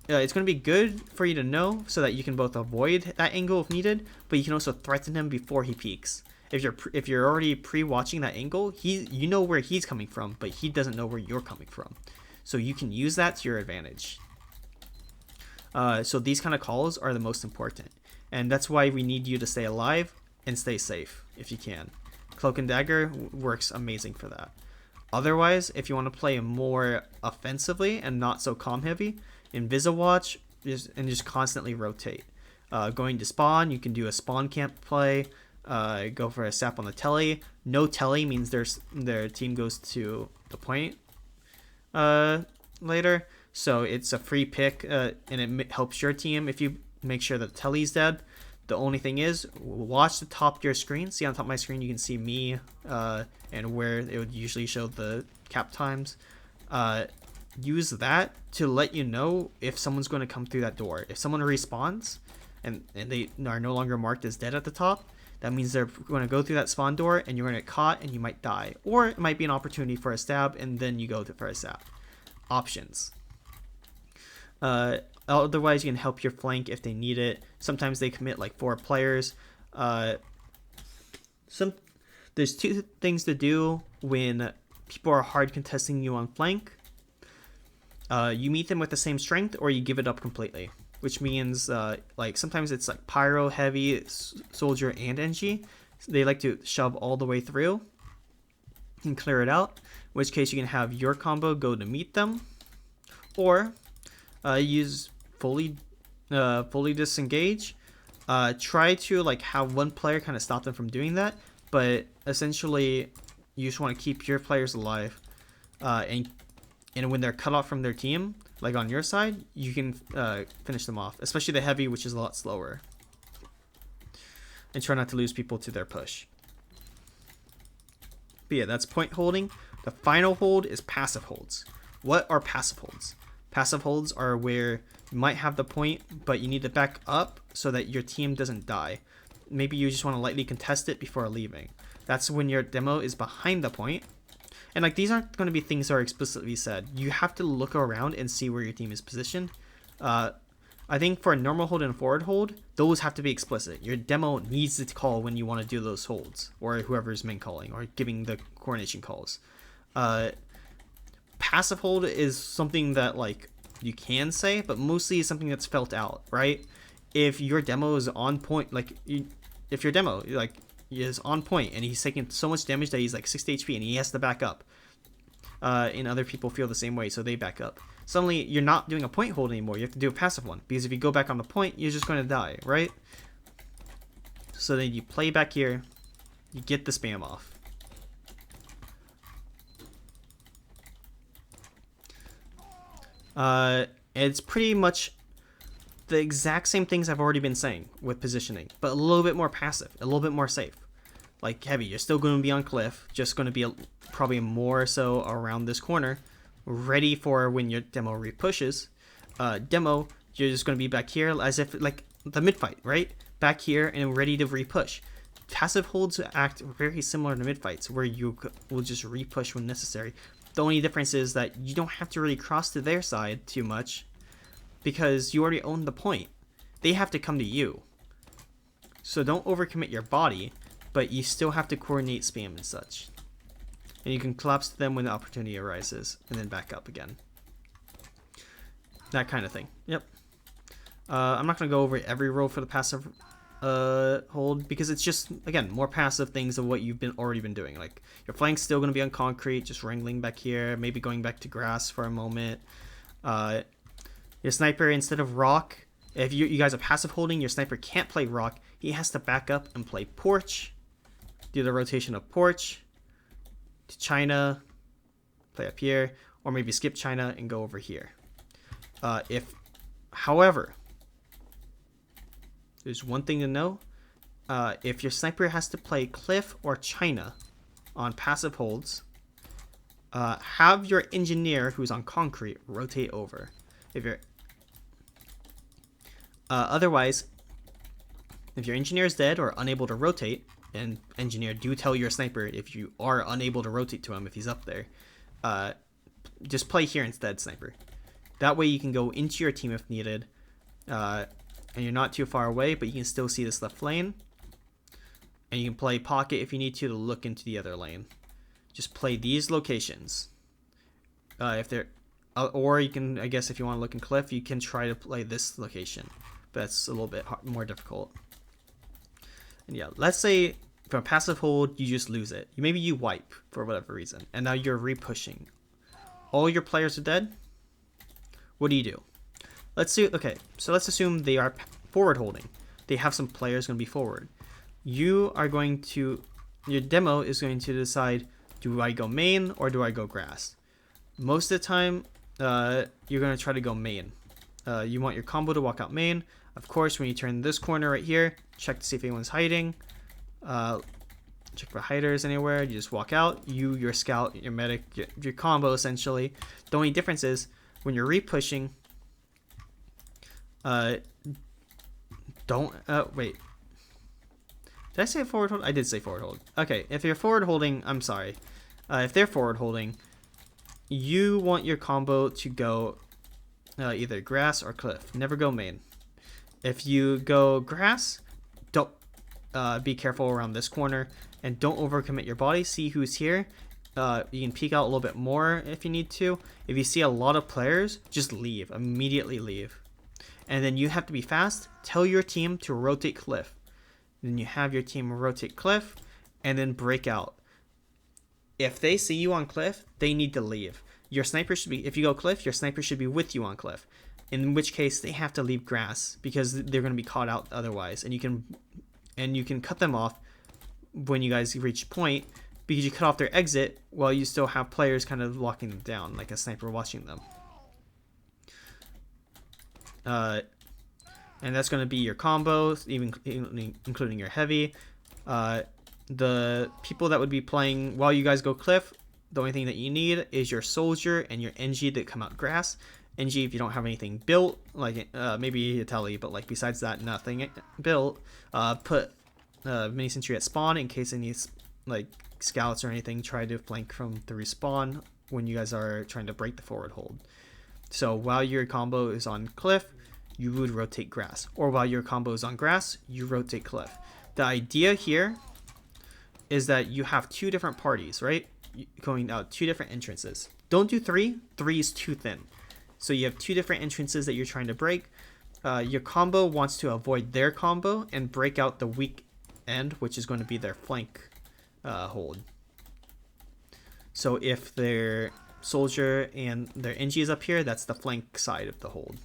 it's going to be good for you to know so that you can both avoid that angle if needed, but you can also threaten him before he peeks. If you're already pre-watching that angle, you know where he's coming from, but he doesn't know where you're coming from. So you can use that to your advantage. So these kind of calls are the most important, and that's why we need you to stay alive and stay safe if you can. Cloak and Dagger works amazing for that. Otherwise, if you want to play more offensively and not so comm heavy, Invisawatch and just constantly rotate. Going to spawn, you can do a spawn camp play. Go for a sap on the telly. No telly means their team goes to the point later, so it's a free pick, and it helps your team if you make sure that the telly's dead. The only thing is, watch the top of your screen. See on top of my screen, you can see me and where it would usually show the cap times. Use that to let you know if someone's going to come through that door. If someone respawns and they are no longer marked as dead at the top, that means they're going to go through that spawn door and you're going to get caught and you might die. Or it might be an opportunity for a stab and then you go for a stab. Options. Otherwise, you can help your flank if they need it. Sometimes they commit like 4 players. There's 2 things to do when people are hard contesting you on flank. You meet them with the same strength or you give it up completely. Which means like sometimes it's like pyro, heavy, soldier, and engi. They like to shove all the way through and clear it out. In which case you can have your combo go to meet them, or use fully disengage. Try to like have one player kind of stop them from doing that, but essentially you just want to keep your players alive, and when they're cut off from their team, like on your side, you can finish them off, especially the heavy, which is a lot slower. And try not to lose people to their push. But yeah, that's point holding. The final hold is passive holds. What are passive holds? Passive holds are where you might have the point, but you need to back up so that your team doesn't die. Maybe you just want to lightly contest it before leaving. That's when your demo is behind the point. And like, these aren't going to be things that are explicitly said. You have to look around and see where your team is positioned. I think for a normal hold and a forward hold, those have to be explicit. Your demo needs to call when you want to do those holds, or whoever's main calling or giving the coordination calls. Passive hold is something that like you can say, but mostly is something that's felt out, right? If your demo is on point, like if your demo like is on point and he's taking so much damage that he's like 60 HP and he has to back up, and other people feel the same way, so they back up. Suddenly, you're not doing a point hold anymore. You have to do a passive one, because if you go back on the point, you're just going to die, right? So then you play back here, you get the spam off. It's pretty much the exact same things I've already been saying with positioning, but a little bit more passive, a little bit more safe. Like heavy, you're still going to be on cliff, just going to be probably more so around this corner, ready for when your demo repushes. Demo, you're just going to be back here as if like the mid fight, right? Back here and ready to repush. Passive holds act very similar to mid fights, where you will just repush when necessary. The only difference is that you don't have to really cross to their side too much, because you already own the point. They have to come to you. So don't overcommit your body, but you still have to coordinate spam and such. And you can collapse to them when the opportunity arises, and then back up again. That kind of thing. Yep. I'm not going to go over every role for the passive hold, because it's just, again, more passive things of what you've already been doing. Like your flank's still going to be on concrete, just wrangling back here, maybe going back to grass for a moment. Your sniper, instead of rock, if you guys are passive holding, your sniper can't play rock. He has to back up and play porch. Do the rotation of porch to China, play up here, or maybe skip China and go over here. However, there's one thing to know. If your sniper has to play cliff or China on passive holds, have your engineer who's on concrete rotate over. If you're otherwise, if your engineer is dead or unable to rotate, and engineer, do tell your sniper if you are unable to rotate to him if he's up there, just play here instead, sniper. That way you can go into your team if needed, and you're not too far away, but you can still see this left lane, and you can play pocket if you need to look into the other lane. Just play these locations. If they're or you can, I guess if you want to look in cliff, you can try to play this location, but that's a little bit more difficult. And yeah, let's say for a passive hold, you just lose it. Maybe you wipe for whatever reason, and now you're repushing. All your players are dead. What do you do? Let's see. Okay, so let's assume they are forward holding. They have some players going to be forward. You are going to, your demo is going to decide, do I go main or do I go grass? Most of the time, you're going to try to go main. You want your combo to walk out main. Of course, when you turn this corner right here, check to see if anyone's hiding. Check for hiders anywhere. You just walk out. You, your scout, your medic, your combo essentially. The only difference is when you're repushing, don't wait. Did I say forward hold? I did say forward hold. Okay, if you're forward holding, I'm sorry. If they're forward holding, you want your combo to go either grass or cliff. Never go main. If you go grass, don't be careful around this corner and don't overcommit your body. See who's here. You can peek out a little bit more if you need to. If you see a lot of players, just leave. Immediately leave. And then you have to be fast. Tell your team to rotate cliff. Then you have your team rotate cliff and then break out. If they see you on cliff, they need to leave. Your sniper should be, if you go cliff, your sniper should be with you on cliff. In which case they have to leave grass because they're going to be caught out otherwise. And you can cut them off when you guys reach point, because you cut off their exit while you still have players kind of locking them down, like a sniper watching them. And that's going to be your combo, even including your heavy. The people that would be playing while you guys go cliff, the only thing that you need is your soldier and your engi that come out grass. Engi, if you don't have anything built, like maybe a tele, but like besides that, nothing built. Put mini sentry at spawn in case any like scouts or anything try to flank from the respawn when you guys are trying to break the forward hold. So while your combo is on cliff, you would rotate grass, or while your combo is on grass, you rotate cliff. The idea here is that you have two different parties, right? Going out two different entrances. Don't do three. Three is too thin. So you have two different entrances that you're trying to break. Your combo wants to avoid their combo and break out the weak end, which is going to be their flank hold. So if they're soldier and their engi is up here, that's the flank side of the hold.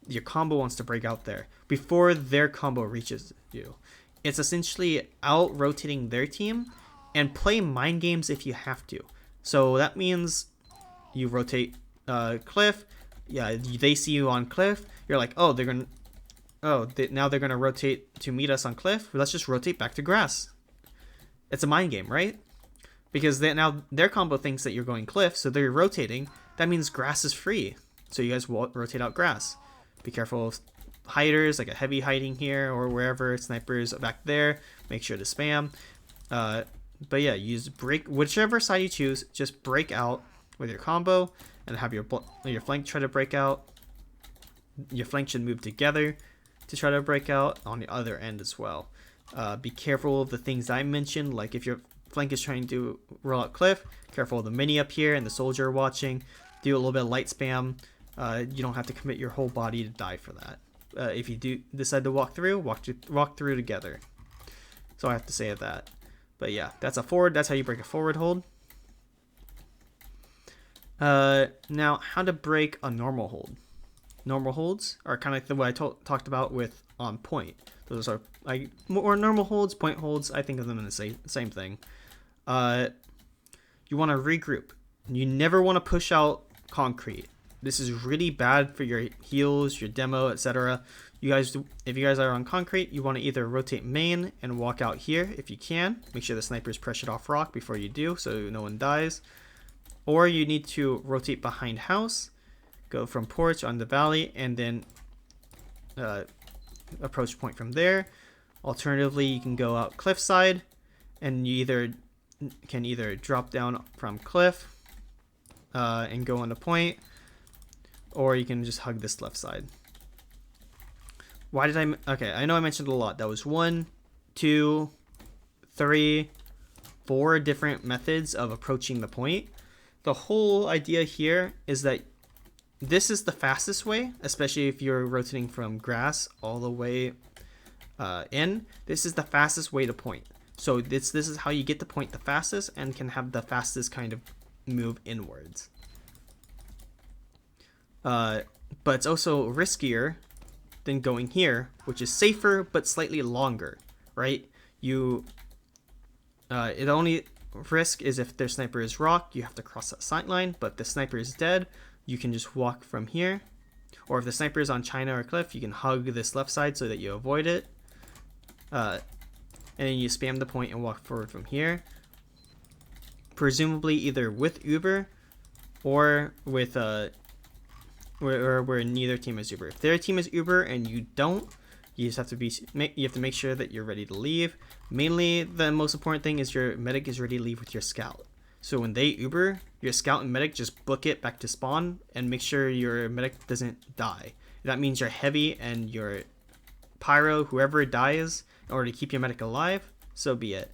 Your combo wants to break out there before their combo reaches you. It's essentially out rotating their team, and play mind games if you have to. So that means you rotate cliff. Yeah, they see you on cliff. You're like, oh, now they're gonna rotate to meet us on cliff. Let's just rotate back to grass. It's a mind game, right? Because now their combo thinks that you're going cliff, so they're rotating. That means grass is free, so you guys will rotate out grass. Be careful of hiders, like a heavy hiding here or wherever. Snipers back there. Make sure to spam. But yeah, use break, whichever side you choose. Just break out with your combo and have your flank try to break out. Your flank should move together to try to break out on the other end as well. Be careful of the things I mentioned, like if your flank is trying to roll out cliff, careful of the mini up here and the soldier watching. Do a little bit of light spam. You don't have to commit your whole body to die for that. If you do decide to walk through together. So I have to say that. But yeah, that's a forward. That's how you break a forward hold. Now, how to break a normal hold. Normal holds are kind of like what I talked about with on point. Those are like more normal holds, point holds. I think of them in the same thing. You want to regroup. You never want to push out concrete. This is really bad for your heals, your demo, etc. If you guys are on concrete, you want to either rotate main and walk out here if you can. Make sure the sniper is pressured off rock before you do, so no one dies. Or you need to rotate behind house, go from porch on the valley, and then approach point from there. Alternatively, you can go out cliffside, and you can either drop down from cliff and go on the point, or you can just hug this left side. Okay, I know I mentioned a lot. That was 1, 2, 3, 4 different methods of approaching the point. The whole idea here is that this is the fastest way, especially if you're rotating from grass all the way in. This is the fastest way to point. So this is how you get the point the fastest and can have the fastest kind of move inwards. But it's also riskier than going here, which is safer but slightly longer, right? It only risk is if their sniper is rock, you have to cross that sight line, but if the sniper is dead, you can just walk from here. Or if the sniper is on China or cliff, you can hug this left side so that you avoid it. And then you spam the point and walk forward from here. Presumably either with Uber or with where neither team is Uber. If their team is Uber and you don't, you just have to make sure that you're ready to leave. Mainly, the most important thing is your medic is ready to leave with your scout. So when they Uber, your scout and medic just book it back to spawn and make sure your medic doesn't die. That means your heavy and your pyro, whoever dies, in order to keep your medic alive, so be it.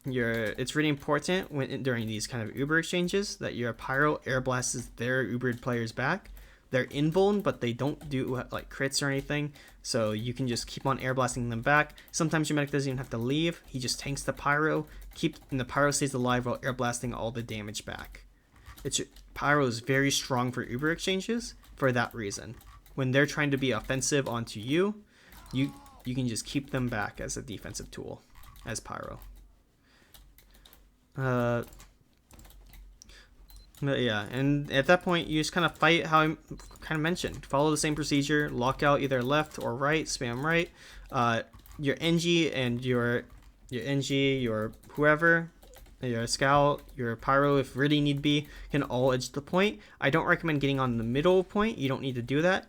It's really important during these kind of Uber exchanges that your pyro air blasts their Ubered players back. They're invuln, but they don't do like crits or anything, so you can just keep on air blasting them back. Sometimes your medic doesn't even have to leave. He just tanks the pyro, and the pyro stays alive while air blasting all the damage back. Pyro is very strong for Uber exchanges for that reason. When they're trying to be offensive onto you, you can just keep them back as a defensive tool as pyro. But yeah, and at that point you just kind of fight how I kind of mentioned. Follow the same procedure, lock out either left or right, spam right. Your engi and your whoever, your scout, your pyro, if really need be, can all edge the point. I don't recommend getting on the middle point. You don't need to do that.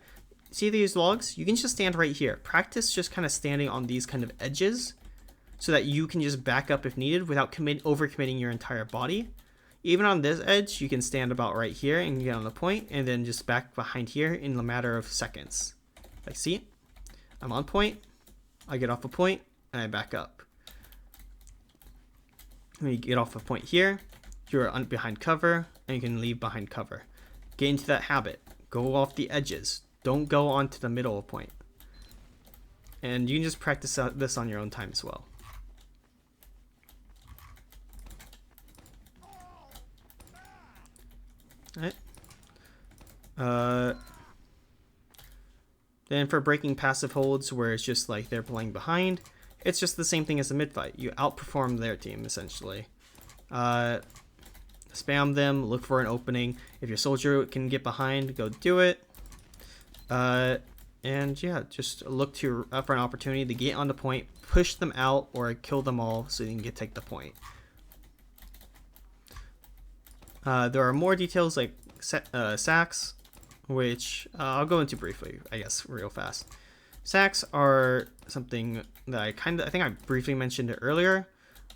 See these logs? You can just stand right here. Practice just kind of standing on these kind of edges so that you can just back up if needed without overcommitting your entire body. Even on this edge, you can stand about right here and get on the point and then just back behind here in a matter of seconds. Like, see? I'm on point, I get off a point, and I back up. When you get off a point here, you're behind cover, and you can leave behind cover. Get into that habit. Go off the edges. Don't go onto the middle of point. And you can just practice this on your own time as well. Alright. Then for breaking passive holds, where it's just like they're playing behind, it's just the same thing as a mid fight. You outperform their team essentially. Spam them, look for an opening. If your soldier can get behind, go do it. And yeah, just look for an opportunity to get on the point, push them out, or kill them all so you can take the point. There are more details like sacs, which I'll go into briefly, I guess, real fast. Sacs are something that I think I briefly mentioned it earlier,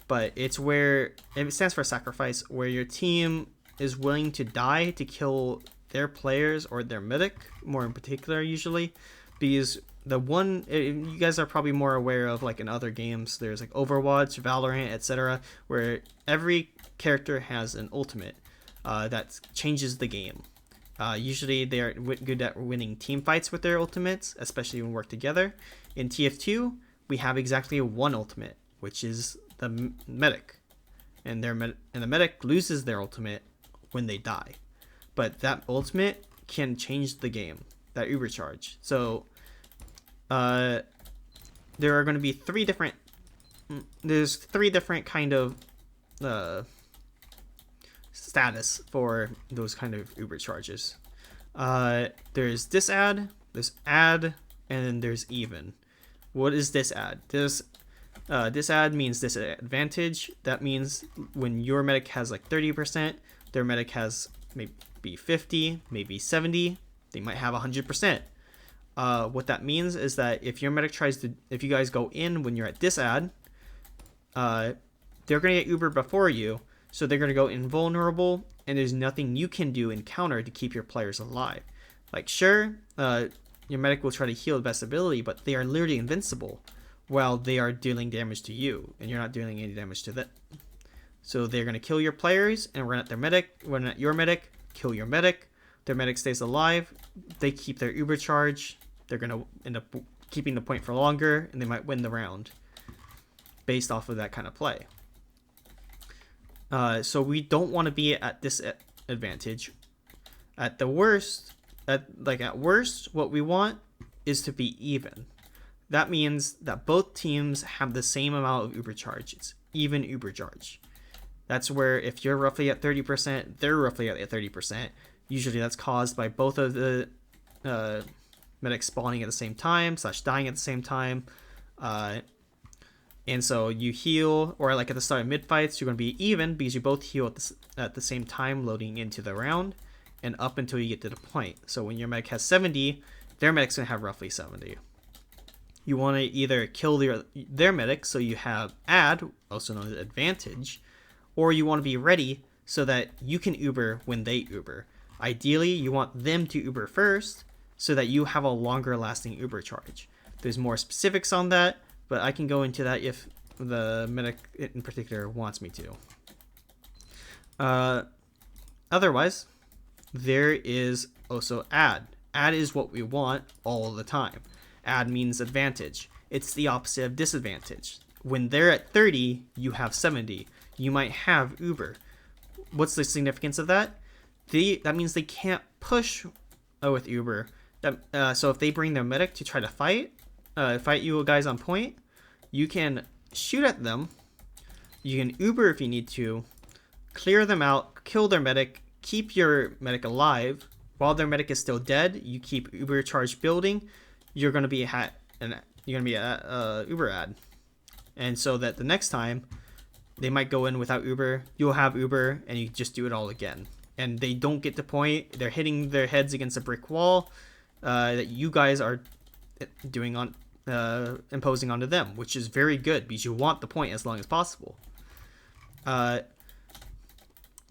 but it's where it stands for sacrifice, where your team is willing to die to kill their players or their medic, more in particular usually, because you guys are probably more aware of, like in other games, there's like Overwatch, Valorant, etc., where every character has an ultimate that changes the game. Usually they are good at winning team fights with their ultimates, especially when we work together. In TF2, we have exactly one ultimate, which is the medic, and the medic loses their ultimate when they die, but that ultimate can change the game, that uber charge. So there are going to be three different kind of status for those kind of uber charges. There's disadd, there's add, and then there's even. What is disadd? Disadd means disadvantage. That means when your medic has like 30%, their medic has maybe 50, maybe 70, they might have 100%. What that means is that if your medic if you guys go in when you're at disadd, they're going to get uber before you, so they're going to go invulnerable, and there's nothing you can do in counter to keep your players alive. Like, sure, your medic will try to heal the best ability, but they are literally invincible while they are dealing damage to you, and you're not dealing any damage to them. So they're going to kill your players and run at their medic, run at your medic, kill your medic. Their medic stays alive, they keep their uber charge, they're going to end up keeping the point for longer, and they might win the round based off of that kind of play. So we don't want to be at disadvantage. At worst, what we want is to be even. That means that both teams have the same amount of uber charge. It's even uber charge. That's where if you're roughly at 30%, they're roughly at 30%. Usually that's caused by both of the medics spawning at the same time / dying at the same time. And so you heal, or like at the start of mid fights, you're going to be even because you both heal at the same time loading into the round and up until you get to the point. So when your medic has 70, their medic's going to have roughly 70. You want to either kill their medic so you have add, also known as advantage, or you want to be ready so that you can uber when they uber. Ideally, you want them to uber first so that you have a longer lasting uber charge. There's more specifics on that, but I can go into that if the medic in particular wants me to. Otherwise, there is also add. Add is what we want all the time. Add means advantage. It's the opposite of disadvantage. When they're at 30, you have 70. You might have uber. What's the significance of that? That means they can't push with uber. So if they bring their medic to try to fight you guys on point, you can shoot at them. You can uber if you need to, clear them out, kill their medic, keep your medic alive. While their medic is still dead, you keep uber charge building. You're going to be at uber add, and so that the next time they might go in without uber, you'll have uber, and you just do it all again. And they don't get the point. They're hitting their heads against a brick wall that you guys are doing on imposing onto them, which is very good because you want the point as long as possible.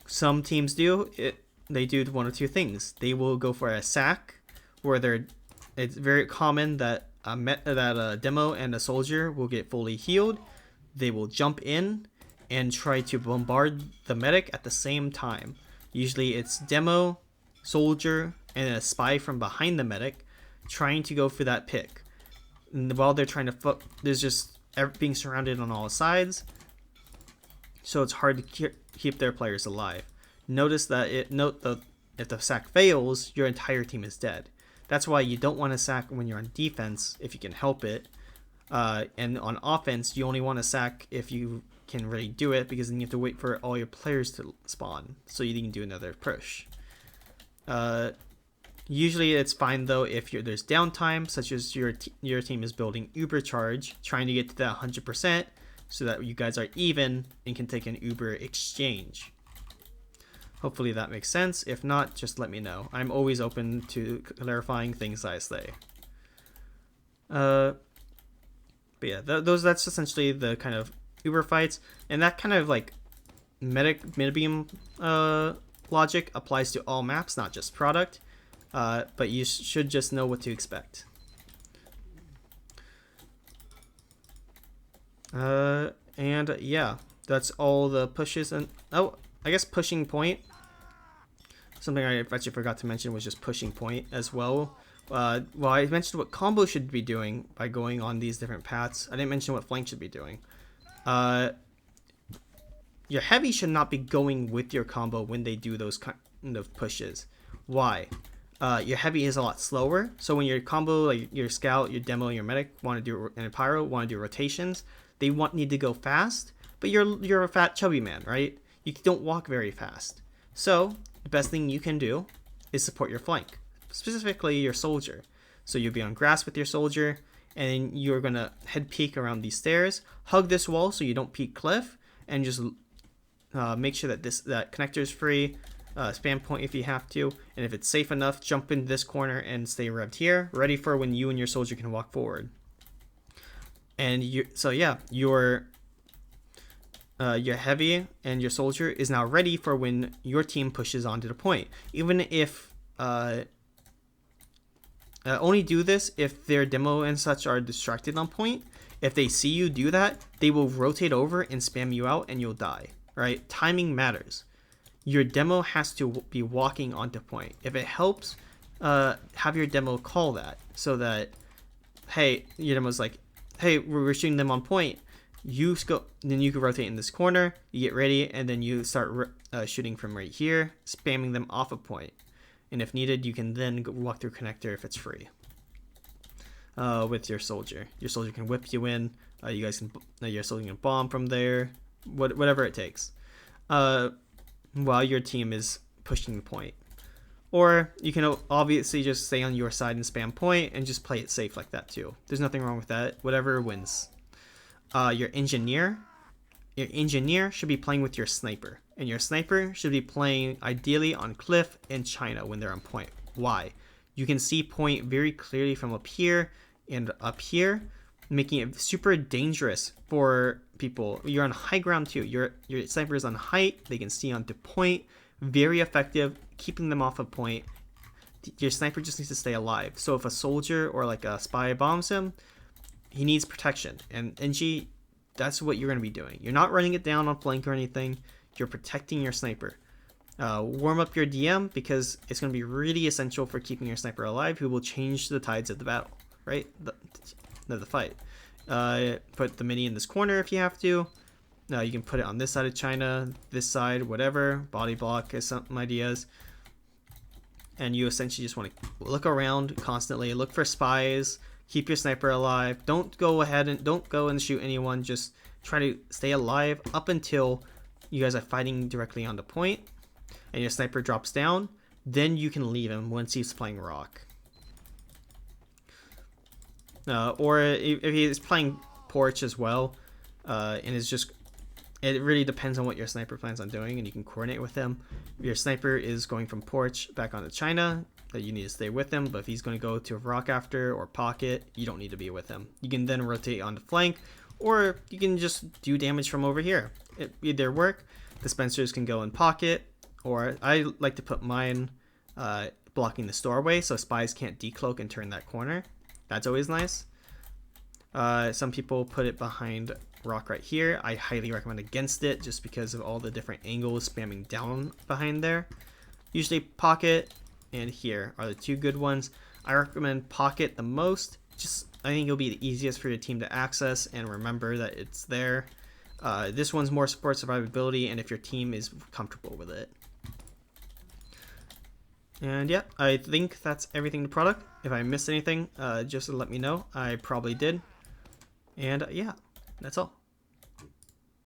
Some teams do it. They do one of two things. They will go for a sack, where it's very common that a demo and a soldier will get fully healed. They will jump in and try to bombard the medic at the same time. Usually it's demo, soldier, and a spy from behind the medic trying to go for that pick. And while they're trying to there's just being surrounded on all sides, so it's hard to keep their players alive. Note the if the sack fails, your entire team is dead. That's why you don't want to sack when you're on defense if you can help it. And on offense, you only want to sack if you can really do it, because then you have to wait for all your players to spawn so you can do another push. Usually it's fine though if there's downtime, such as your team is building Uber charge, trying to get to that 100% so that you guys are even and can take an Uber exchange. Hopefully that makes sense. If not, just let me know. I'm always open to clarifying things I say. But yeah, that's essentially the kind of Uber fights, and that kind of like meta-beam logic applies to all maps, not just product. But you should just know what to expect. And yeah, that's all the pushes. And oh, I guess pushing point. Something I actually forgot to mention was just pushing point as well. Well, I mentioned what combo should be doing by going on these different paths. I didn't mention what flank should be doing. Your heavy should not be going with your combo when they do those kind of pushes. Why? Your heavy is a lot slower, so when your combo, like your scout, your demo, your medic want to do, and pyro want to do rotations, they need to go fast. But you're a fat chubby man, right? You don't walk very fast. So the best thing you can do is support your flank, specifically your soldier. So you'll be on grass with your soldier, and then you're gonna head peek around these stairs, hug this wall so you don't peek cliff, and just make sure that that connector is free. Spam point if you have to, and if it's safe enough, jump in this corner and stay revved here, ready for when you and your soldier can walk forward. And your heavy and your soldier is now ready for when your team pushes onto the point. Even if only do this if their demo and such are distracted on point. If they see you do that, they will rotate over and spam you out and you'll die, right? Timing matters. Your demo has to be walking onto point. If it helps, have your demo call that, so that, hey, your demo's like, hey, we're shooting them on point. You go, then you can rotate in this corner, you get ready, and then you start shooting from right here, spamming them off a point. And if needed, you can then go walk through connector if it's free. With your soldier. Your soldier can whip you in. You guys can, your soldier can bomb from there. Whatever it takes. While your team is pushing the point. Or you can obviously just stay on your side and spam point and just play it safe like that too. There's nothing wrong with that. Whatever wins. Your engineer should be playing with your sniper. And your sniper should be playing ideally on cliff and China when they're on point. Why? You can see point very clearly from up here and up here, making it super dangerous for people. You're on high ground too. Your sniper is on height. They can see onto point. Very effective, keeping them off of point. Your sniper just needs to stay alive. So if a soldier or like a spy bombs him, he needs protection. And engi, that's what you're going to be doing. You're not running it down on flank or anything. You're protecting your sniper. Warm up your DM, because it's going to be really essential for keeping your sniper alive, who will change the tides of the battle, right? The fight. Put the mini in this corner if you have to. You can put it on this side of China, this side, whatever. Body block is some ideas. And you essentially just want to look around constantly, look for spies, keep your sniper alive. Don't go and shoot anyone. Just try to stay alive up until you guys are fighting directly on the point and your sniper drops down. Then you can leave him once he's playing rock. Or if he's playing porch as well, and it's just, it really depends on what your sniper plans on doing, and you can coordinate with him. If your sniper is going from porch back onto China, that you need to stay with him. But if he's going to go to a rock after or pocket, you don't need to be with him. You can then rotate onto flank, or you can just do damage from over here. It either work. Dispensers can go in pocket, or I like to put mine blocking the doorway so spies can't decloak and turn that corner. That's always nice. Some people put it behind rock right here. I highly recommend against it just because of all the different angles spamming down behind there. Usually pocket and here are the two good ones. I recommend pocket the most. I think it'll be the easiest for your team to access and remember that it's there. This one's more support survivability, and if your team is comfortable with it. And yeah, I think that's everything in the product. If I missed anything, just let me know. I probably did. And yeah, that's all.